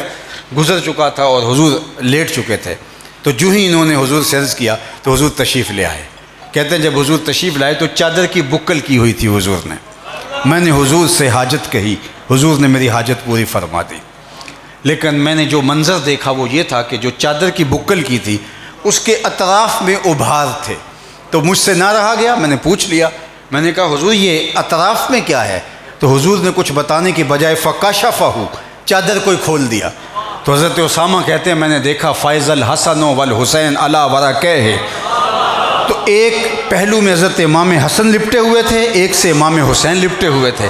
گزر چکا تھا اور حضور لیٹ چکے تھے، تو جو ہی انہوں نے حضور سے عرض کیا تو حضور تشریف لے آئے۔ کہتے ہیں جب حضور تشریف لائے تو چادر کی بکل کی ہوئی تھی حضور نے۔ میں نے حضور سے حاجت کہی، حضور نے میری حاجت پوری فرما دی۔ لیکن میں نے جو منظر دیکھا وہ یہ تھا کہ جو چادر کی بکل کی تھی اس کے اطراف میں ابھار تھے، تو مجھ سے نہ رہا گیا، میں نے پوچھ لیا، میں نے کہا حضور یہ اطراف میں کیا ہے؟ تو حضور نے کچھ بتانے کی بجائے فکشفہ، چادر کوئی کھول دیا۔ تو حضرت اسامہ کہتے ہیں میں نے دیکھا فائز الحسن والحسین علی ورقہ، تو ایک پہلو میں حضرت امام حسن لپٹے ہوئے تھے، ایک سے امام حسین لپٹے ہوئے تھے،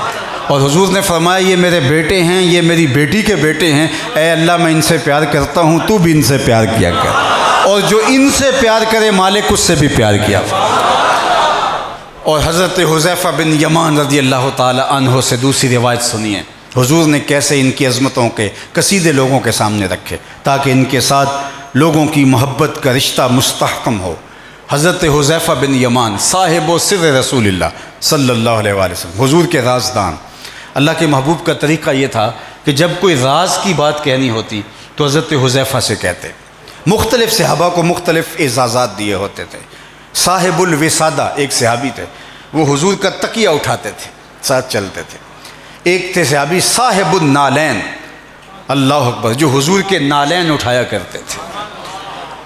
اور حضور نے فرمایا یہ میرے بیٹے ہیں، یہ میری بیٹی کے بیٹے ہیں، اے اللہ میں ان سے پیار کرتا ہوں، تو بھی ان سے پیار کیا کر، اور جو ان سے پیار کرے مالک اس سے بھی پیار کیا۔ اور حضرت حذیفہ بن یمان رضی اللہ تعالی عنہ سے دوسری روایت سنیے، حضور نے کیسے ان کی عظمتوں کے قصیدے لوگوں کے سامنے رکھے تاکہ ان کے ساتھ لوگوں کی محبت کا رشتہ مستحکم ہو۔ حضرت حذیفہ بن یمان صاحب و سر رسول اللہ صلی اللہ علیہ وآلہ وسلم، حضور کے رازدان۔ اللہ کے محبوب کا طریقہ یہ تھا کہ جب کوئی راز کی بات کہنی ہوتی تو حضرت حذیفہ سے کہتے۔ مختلف صحابہ کو مختلف اعزازات دیے ہوتے تھے۔ صاحب الوسادہ ایک صحابی تھے، وہ حضور کا تکیہ اٹھاتے تھے، ساتھ چلتے تھے۔ ایک تھے صحابی صاحب النالین، اللہ اکبر، جو حضور کے نالین اٹھایا کرتے تھے۔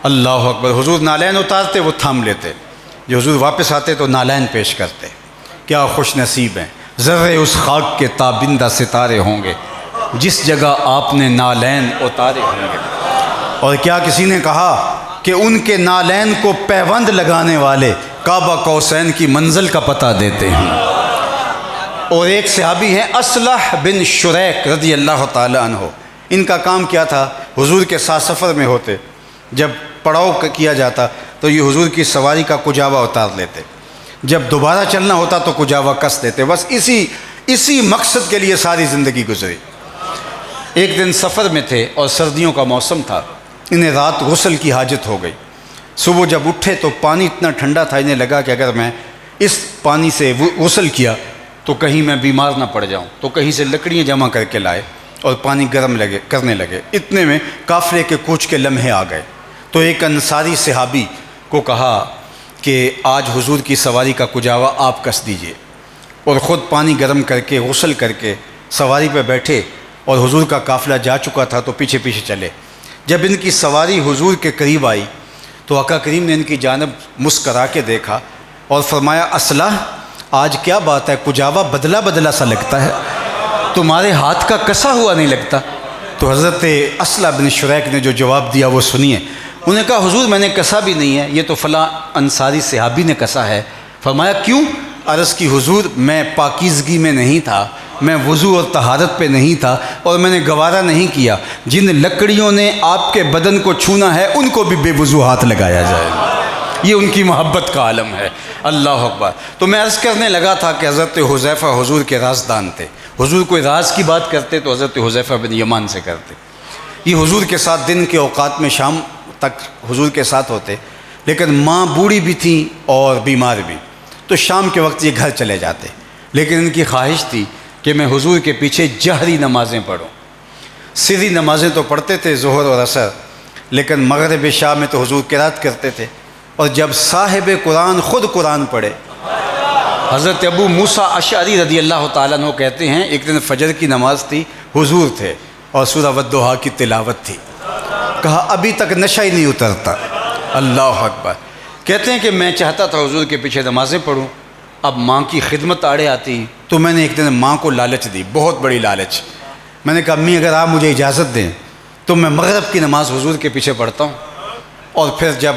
اللہ اکبر، حضور نالین اتارتے وہ تھام لیتے، جو حضور واپس آتے تو نالین پیش کرتے۔ کیا خوش نصیب ہیں ذرے اس خاک کے تابندہ ستارے ہوں گے جس جگہ آپ نے نالین اتارے ہوں گے۔ اور کیا کسی نے کہا کہ ان کے نالین کو پیوند لگانے والے کعبہ قوسین کی منزل کا پتہ دیتے ہیں۔ اور ایک صحابی ہیں اصلح بن شریک رضی اللہ تعالی عنہ، ان کا کام کیا تھا؟ حضور کے ساتھ سفر میں ہوتے، جب پڑاؤ کیا جاتا تو یہ حضور کی سواری کا کجاوا اتار لیتے، جب دوبارہ چلنا ہوتا تو کجاوا کس دیتے، بس اسی مقصد کے لیے ساری زندگی گزری۔ ایک دن سفر میں تھے اور سردیوں کا موسم تھا، انہیں رات غسل کی حاجت ہو گئی۔ صبح جب اٹھے تو پانی اتنا ٹھنڈا تھا، انہیں لگا کہ اگر میں اس پانی سے غسل کیا تو کہیں میں بیمار نہ پڑ جاؤں، تو کہیں سے لکڑیاں جمع کر کے لائے اور پانی گرم کرنے لگے۔ اتنے میں قافلے کے کوچ کے لمحے آ گئے، تو ایک انصاری صحابی کو کہا کہ آج حضور کی سواری کا کجاوا آپ کس دیجئے، اور خود پانی گرم کر کے غسل کر کے سواری پہ بیٹھے، اور حضور کا قافلہ جا چکا تھا تو پیچھے پیچھے چلے۔ جب ان کی سواری حضور کے قریب آئی تو آقا کریم نے ان کی جانب مسکرا کے دیکھا اور فرمایا اصلح آج کیا بات ہے، کجاوا بدلا بدلا سا لگتا ہے، تمہارے ہاتھ کا کسا ہوا نہیں لگتا۔ تو حضرت اصلح بن شریک نے جو جواب دیا وہ سنیے۔ انہوں نے کہا حضور میں نے کسا بھی نہیں ہے، یہ تو فلاں انصاری صحابی نے کسا ہے۔ فرمایا کیوں؟ عرض کی حضور میں پاکیزگی میں نہیں تھا، میں وضو اور طہارت پہ نہیں تھا، اور میں نے گوارا نہیں کیا جن لکڑیوں نے آپ کے بدن کو چھونا ہے ان کو بھی بے وضو ہاتھ لگایا جائے۔ یہ ان کی محبت کا عالم ہے۔ اللہ اکبر۔ تو میں عرض کرنے لگا تھا کہ حضرت حذیفہ حضور کے رازدان تھے، حضور کوئی راز کی بات کرتے تو حضرت حذیفہ بن یمان سے کرتے۔ یہ حضور کے ساتھ دن کے اوقات میں شام تک حضور کے ساتھ ہوتے، لیکن ماں بوڑھی بھی تھی اور بیمار بھی، تو شام کے وقت یہ گھر چلے جاتے، لیکن ان کی خواہش تھی کہ میں حضور کے پیچھے جہری نمازیں پڑھوں۔ سری نمازیں تو پڑھتے تھے ظہر اور عصر، لیکن مغرب عشاء میں تو حضور قرات کرتے تھے، اور جب صاحب قرآن خود قرآن پڑھے، حضرت ابو موسیٰ اشعری رضی اللہ تعالیٰ عنہ کہتے ہیں ایک دن فجر کی نماز تھی، حضور تھے اور سورہ والضحیٰ کی تلاوت تھی، کہا ابھی تک نشہ ہی نہیں اترتا۔ اللہ اکبر۔ کہتے ہیں کہ میں چاہتا تھا حضور کے پیچھے نمازیں پڑھوں، اب ماں کی خدمت آڑے آتی، تو میں نے ایک دن ماں کو لالچ دی، بہت بڑی لالچ۔ میں نے کہا امی اگر آپ مجھے اجازت دیں تو میں مغرب کی نماز حضور کے پیچھے پڑھتا ہوں، اور پھر جب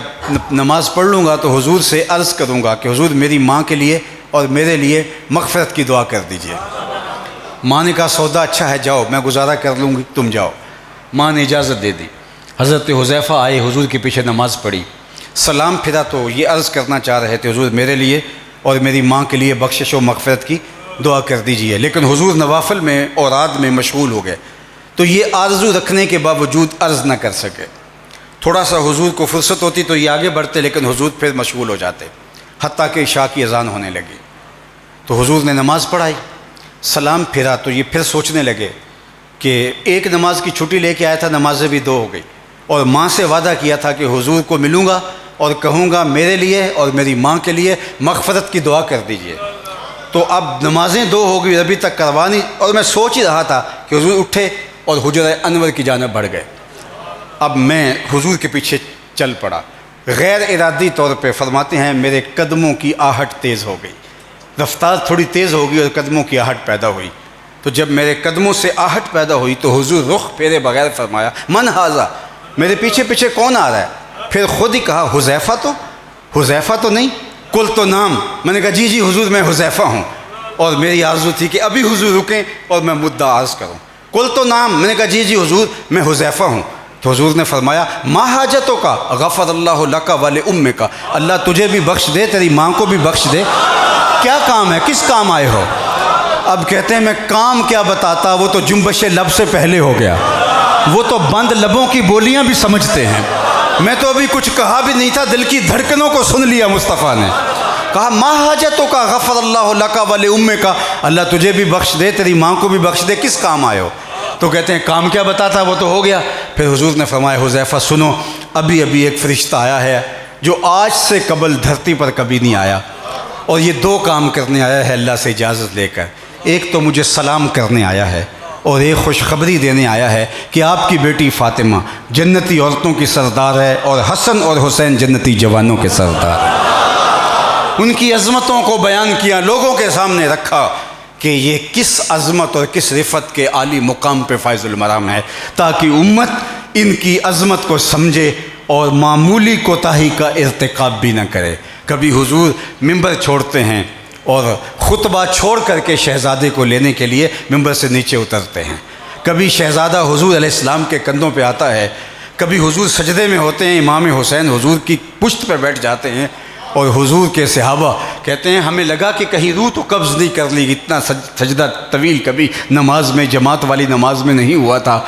نماز پڑھ لوں گا تو حضور سے عرض کروں گا کہ حضور میری ماں کے لیے اور میرے لیے مغفرت کی دعا کر دیجئے۔ ماں نے کہا سودا اچھا ہے، جاؤ میں گزارا کر لوں گی، تم جاؤ۔ ماں نے اجازت دے دی۔ حضرت حذیفہ آئے، حضور کے پیچھے نماز پڑھی، سلام پھرا تو یہ عرض کرنا چاہ رہے تھے حضور میرے لیے اور میری ماں کے لیے بخشش و مغفرت کی دعا کر دیجئے۔ لیکن حضور نوافل میں اور رات میں مشغول ہو گئے، تو یہ آرزو رکھنے کے باوجود عرض نہ کر سکے۔ تھوڑا سا حضور کو فرصت ہوتی تو یہ آگے بڑھتے، لیکن حضور پھر مشغول ہو جاتے، حتیٰ کہ عشاء کی اذان ہونے لگی۔ تو حضور نے نماز پڑھائی، سلام پھرا، تو یہ پھر سوچنے لگے کہ ایک نماز کی چھٹی لے کے آیا تھا، نمازیں بھی 2 ہو گئی، اور ماں سے وعدہ کیا تھا کہ حضور کو ملوں گا اور کہوں گا میرے لیے اور میری ماں کے لیے مغفرت کی دعا کر دیجئے۔ تو اب نمازیں 2 ہو گئی، ابھی تک کروانی، اور میں سوچ ہی رہا تھا کہ حضور اٹھے اور حجرہ انور کی جانب بڑھ گئے۔ اب میں حضور کے پیچھے چل پڑا، غیر ارادی طور پہ فرماتے ہیں میرے قدموں کی آہٹ تیز ہو گئی، رفتار تھوڑی تیز ہو گئی اور قدموں کی آہٹ پیدا ہوئی۔ تو جب میرے قدموں سے آہٹ پیدا ہوئی تو حضور رخ پھیرے بغیر فرمایا من ھذا، میرے پیچھے پیچھے کون آ رہا ہے؟ پھر خود ہی کہا حذیفہ تو نہیں؟ کل تو نام، میں نے کہا جی حضور میں حذیفہ ہوں، اور میری آرزو تھی کہ ابھی حضور رکیں اور میں مدعا عرض کروں۔ کل تو نام، میں نے کہا جی حضور میں حذیفہ ہوں۔ تو حضور نے فرمایا ما حاجتوں کا غفر اللہ لک ول امک، اللہ تجھے بھی بخش دے، تیری ماں کو بھی بخش دے، کیا کام ہے، کس کام آئے ہو؟ اب کہتے ہیں میں کام کیا بتاتا، وہ تو جنبش لب سے پہلے ہو گیا، وہ تو بند لبوں کی بولیاں بھی سمجھتے ہیں، میں تو ابھی کچھ کہا بھی نہیں تھا، دل کی دھڑکنوں کو سن لیا مصطفیٰ نے۔ کہا ما حاجتوں کا غفر اللہ لک ول امک، اللہ تجھے بھی بخش دے، تیری ماں کو بھی بخش دے، کس کام آئے ہو؟ تو کہتے ہیں کام کیا بتاتا، وہ تو ہو گیا۔ پھر حضور نے فرمایا حذیفہ سنو، ابھی ایک فرشتہ آیا ہے جو آج سے قبل دھرتی پر کبھی نہیں آیا، اور یہ 2 کام کرنے آیا ہے اللہ سے اجازت لے کر۔ ایک تو مجھے سلام کرنے آیا ہے، اور ایک خوشخبری دینے آیا ہے کہ آپ کی بیٹی فاطمہ جنتی عورتوں کی سردار ہے، اور حسن اور حسین جنتی جوانوں کے سردار ہیں۔ ان کی عظمتوں کو بیان کیا، لوگوں کے سامنے رکھا کہ یہ کس عظمت اور کس رفت کے عالی مقام پہ فائز المرام ہے، تاکہ امت ان کی عظمت کو سمجھے اور معمولی کوتاہی کا ارتکاب بھی نہ کرے۔ کبھی حضور ممبر چھوڑتے ہیں اور خطبہ چھوڑ کر کے شہزادے کو لینے کے لیے ممبر سے نیچے اترتے ہیں، کبھی شہزادہ حضور علیہ السلام کے کندھوں پہ آتا ہے، کبھی حضور سجدے میں ہوتے ہیں، امام حسین حضور کی پشت پہ بیٹھ جاتے ہیں، اور حضور کے صحابہ کہتے ہیں ہمیں لگا کہ کہیں روح تو قبض نہیں کر لی، اتنا سجدہ طویل کبھی نماز میں، جماعت والی نماز میں نہیں ہوا تھا،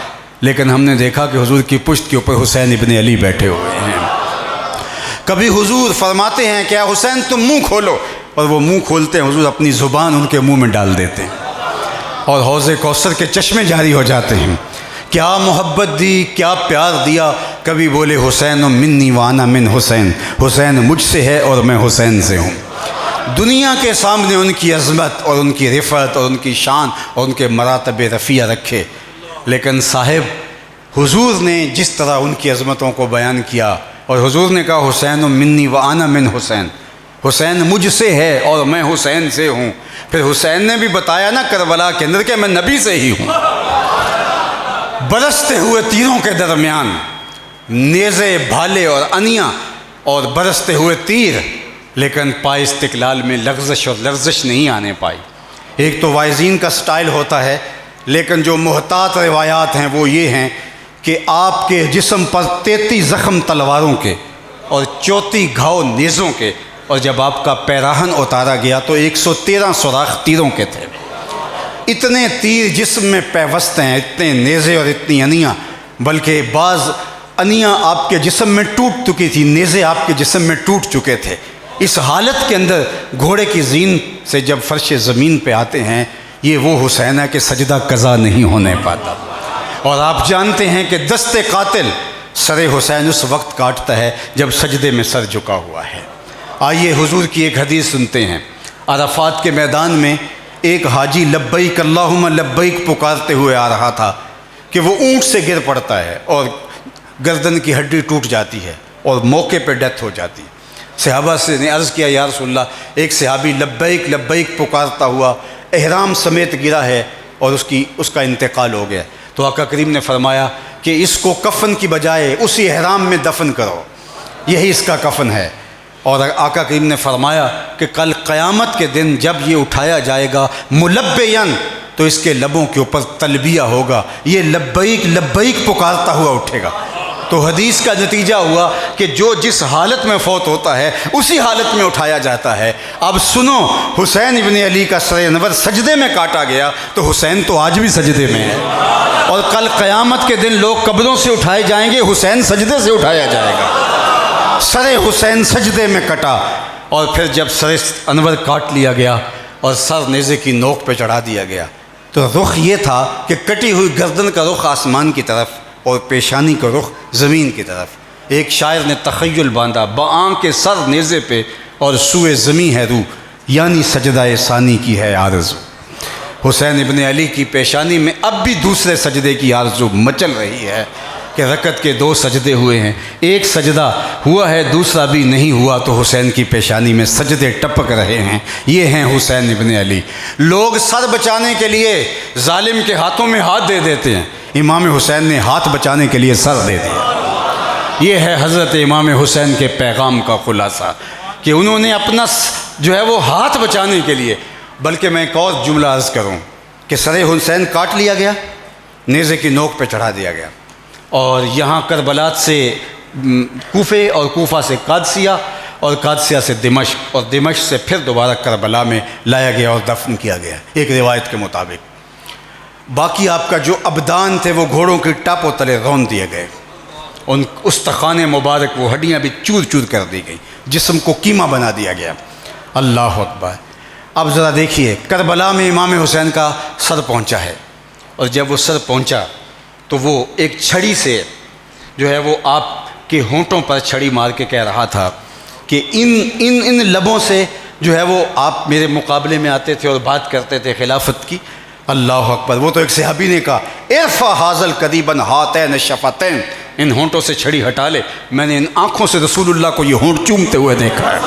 لیکن ہم نے دیکھا کہ حضور کی پشت کے اوپر حسین ابن علی بیٹھے ہوئے ہیں۔ کبھی حضور فرماتے ہیں کہ حسین تم منہ کھولو، اور وہ منہ کھولتے ہیں، حضور اپنی زبان ان کے منہ میں ڈال دیتے ہیں، اور حوض کوثر کے چشمے جاری ہو جاتے ہیں۔ کیا محبت دی، کیا پیار دیا۔ کبھی بولے حسین منی وانا من حسین، حسین مجھ سے ہے اور میں حسین سے ہوں۔ دنیا کے سامنے ان کی عظمت اور ان کی رفعت اور ان کی شان اور ان کے مراتب رفیع رکھے، لیکن صاحب حضور نے جس طرح ان کی عظمتوں کو بیان کیا، اور حضور نے کہا حسین منی وانا من حسین، حسین مجھ سے ہے اور میں حسین سے ہوں۔ پھر حسین نے بھی بتایا نا کربلا کے اندر کہ میں نبی سے ہی ہوں۔ برستے ہوئے تیروں کے درمیان نیزے، بھالے اور انیاں اور برستے ہوئے تیر، لیکن پائے استقلال میں لغزش اور لرزش نہیں آنے پائی۔ ایک تو وائزین کا سٹائل ہوتا ہے، لیکن جو محتاط روایات ہیں وہ یہ ہیں کہ آپ کے جسم پر 33 زخم تلواروں کے اور 34 گھاؤ نیزوں کے، اور جب آپ کا پیراہن اتارا گیا تو 113 سوراخ تیروں کے تھے۔ اتنے تیر جسم میں پیوست ہیں، اتنے نیزے اور اتنی انیاں، بلکہ بعض انیاں آپ کے جسم میں ٹوٹ چکی تھی، نیزے آپ کے جسم میں ٹوٹ چکے تھے۔ اس حالت کے اندر گھوڑے کی زین سے جب فرش زمین پہ آتے ہیں، یہ وہ حسین ہے کہ سجدہ قضا نہیں ہونے پاتا، اور آپ جانتے ہیں کہ دست قاتل سر حسین اس وقت کاٹتا ہے جب سجدے میں سر جھکا ہوا ہے۔ آئیے حضور کی ایک حدیث سنتے ہیں۔ عرفات کے میدان میں ایک حاجی لبیک اللہم لبیک پکارتے ہوئے آ رہا تھا کہ وہ اونٹ سے گر پڑتا ہے اور گردن کی ہڈی ٹوٹ جاتی ہے اور موقع پہ ڈیتھ ہو جاتی ہے۔ صحابہ سے نے عرض کیا یا رسول اللہ، ایک صحابی لبیک لبیک پکارتا ہوا احرام سمیت گرا ہے اور اس کا انتقال ہو گیا، تو آقا کریم نے فرمایا کہ اس کو کفن کی بجائے اسی احرام میں دفن کرو، یہی اس کا کفن ہے۔ اور آقا کریم نے فرمایا کہ کل قیامت کے دن جب یہ اٹھایا جائے گا ملبین، تو اس کے لبوں کے اوپر تلبیہ ہوگا، یہ لبیک لبیک پکارتا ہوا اٹھے گا۔ تو تو حدیث کا نتیجہ ہوا کہ جو جس حالت میں فوت ہوتا ہے اسی حالت میں اٹھایا جاتا ہے۔ اب سنو، حسین ابن علی کا سر انور سجدے میں کاٹا گیا تو حسین تو آج بھی سجدے میں ہے، اور کل قیامت کے دن لوگ قبروں سے اٹھائے جائیں گے، حسین سجدے سے اٹھایا جائے گا۔ سر حسین سجدے میں کٹا، اور پھر جب سر انور کاٹ لیا گیا اور سر نیزے کی نوک پہ چڑھا دیا گیا تو رخ یہ تھا کہ کٹی ہوئی گردن کا رخ آسمان کی طرف اور پیشانی کا رخ زمین کی طرف۔ ایک شاعر نے تخیل باندھا، بآں کے سر نیزے پہ اور سوئے زمین ہے روح، یعنی سجدہ ثانی کی ہے آرزو۔ حسین ابن علی کی پیشانی میں اب بھی دوسرے سجدے کی آرزو مچل رہی ہے کہ رکعت کے 2 سجدے ہوئے ہیں، ایک سجدہ ہوا ہے دوسرا بھی نہیں ہوا، تو حسین کی پیشانی میں سجدے ٹپک رہے ہیں۔ یہ ہیں حسین ابن علی۔ لوگ سر بچانے کے لیے ظالم کے ہاتھوں میں ہاتھ دے دیتے ہیں، امام حسین نے ہاتھ بچانے کے لیے سر دے دیا۔ یہ ہے حضرت امام حسین کے پیغام کا خلاصہ کہ انہوں نے اپنا جو ہے وہ ہاتھ بچانے کے لیے، بلکہ میں ایک اور جملہ عرض کروں کہ سر حسین کاٹ لیا گیا، نیزے کی نوک پہ چڑھا دیا گیا، اور یہاں کربلات سے کوفے اور کوفہ سے قادسیہ اور قادسیہ سے دمشق اور دمشق سے پھر دوبارہ کربلا میں لایا گیا اور دفن کیا گیا ایک روایت کے مطابق۔ باقی آپ کا جو ابدان تھے وہ گھوڑوں کی ٹاپوں تلے رون دیے گئے، ان استخوان مبارک وہ ہڈیاں بھی چور چور کر دی گئی، جسم کو کیما بنا دیا گیا۔ اللہ اکبر۔ اب ذرا دیکھیے، کربلا میں امام حسین کا سر پہنچا ہے، اور جب وہ سر پہنچا تو وہ ایک چھڑی سے جو ہے وہ آپ کے ہونٹوں پر چھڑی مار کے کہہ رہا تھا کہ ان لبوں سے جو ہے وہ آپ میرے مقابلے میں آتے تھے اور بات کرتے تھے خلافت کی۔ اللہ اکبر۔ وہ تو ایک صحابی نے کہا، ارفع حاضل قریباً ہاتین شفتین، ان ہونٹوں سے چھڑی ہٹا لے، میں نے ان آنکھوں سے رسول اللہ کو یہ ہونٹ چومتے ہوئے دیکھا ہے۔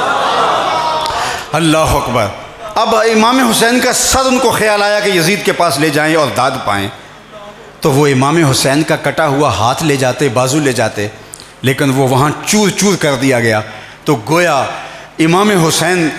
اللہ اکبر۔ اب امام حسین کا سر ان کو خیال آیا کہ یزید کے پاس لے جائیں اور داد پائیں، تو وہ امام حسین کا کٹا ہوا ہاتھ لے جاتے، بازو لے جاتے، لیکن وہ وہاں چور چور کر دیا گیا۔ تو گویا امام حسین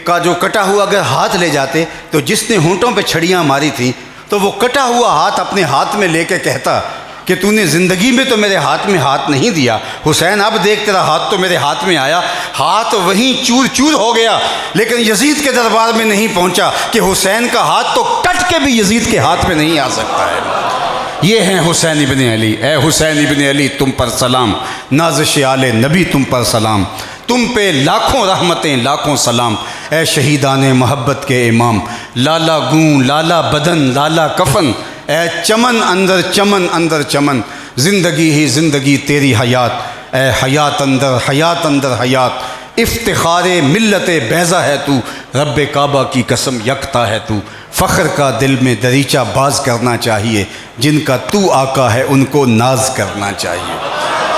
کا جو کٹا ہوا اگر ہاتھ لے جاتے تو جس نے ہونٹوں پہ چھڑیاں ماری تھیں تو وہ کٹا ہوا ہاتھ اپنے ہاتھ میں لے کے کہتا کہ تو نے زندگی میں تو میرے ہاتھ میں ہاتھ نہیں دیا حسین، اب دیکھ تیرا ہاتھ تو میرے ہاتھ میں آیا، ہاتھ وہیں چور چور ہو گیا، لیکن یزید کے دربار میں نہیں پہنچا کہ حسین کا ہاتھ تو کٹ کے بھی یزید کے ہاتھ میں نہیں آ سکتا ہے۔ یہ ہیں حسین ابن علی۔ اے حسین ابن علی تم پر سلام، نازش آل نبی تم پر سلام، تم پہ لاکھوں رحمتیں لاکھوں سلام، اے شہیدان محبت کے امام، لالا گوں لالا بدن لالا کفن، اے چمن اندر چمن، زندگی ہی زندگی تیری حیات، اے حیات اندر حیات، افتخار ملت بیضا ہے تو، رب کعبہ کی قسم یکتا ہے تو، فخر کا دل میں دریچہ باز کرنا چاہیے، جن کا تو آقا ہے ان کو ناز کرنا چاہیے۔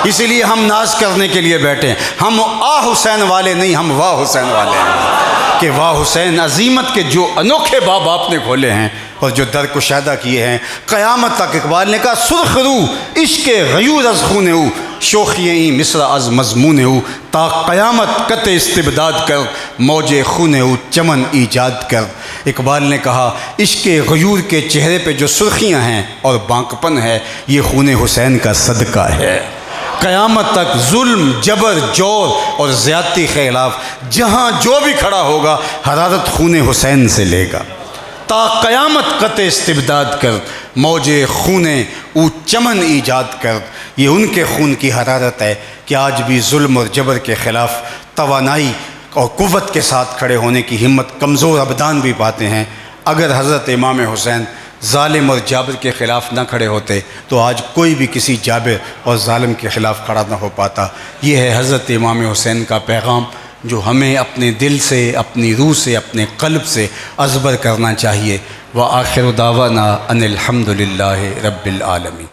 اسی لیے ہم ناز کرنے کے لیے بیٹھے ہیں، ہم حسین والے نہیں، ہم واہ حسین والے ہیں کہ واہ حسین عظیمت کے جو انوکھے باب آپ نے کھولے ہیں اور جو در کشادہ کیے ہیں، قیامت تک اقبال نے کہا سرخ رو عشق غیور از خون او، شوخی مصر از مضمون او، تا قیامت قط استبداد کر، موج خون او چمن ایجاد کر۔ اقبال نے کہا عشق غیور کے چہرے پہ جو سرخیاں ہیں اور بانکپن ہے، یہ خون حسین کا صدقہ ہے۔ قیامت تک ظلم، جبر، جور اور زیادتی کے خلاف جہاں جو بھی کھڑا ہوگا حرارت خون حسین سے لے گا۔ تا قیامت قط استبداد کر، موج خون او چمن ایجاد کر۔ یہ ان کے خون کی حرارت ہے کہ آج بھی ظلم اور جبر کے خلاف توانائی اور قوت کے ساتھ کھڑے ہونے کی ہمت کمزور ابدان بھی پاتے ہیں۔ اگر حضرت امام حسین ظالم اور جابر کے خلاف نہ کھڑے ہوتے تو آج کوئی بھی کسی جابر اور ظالم کے خلاف کھڑا نہ ہو پاتا۔ یہ ہے حضرت امام حسین کا پیغام جو ہمیں اپنے دل سے، اپنی روح سے، اپنے قلب سے ازبر کرنا چاہیے۔ وآخر دعوانا ان الحمد للہ رب العالمین۔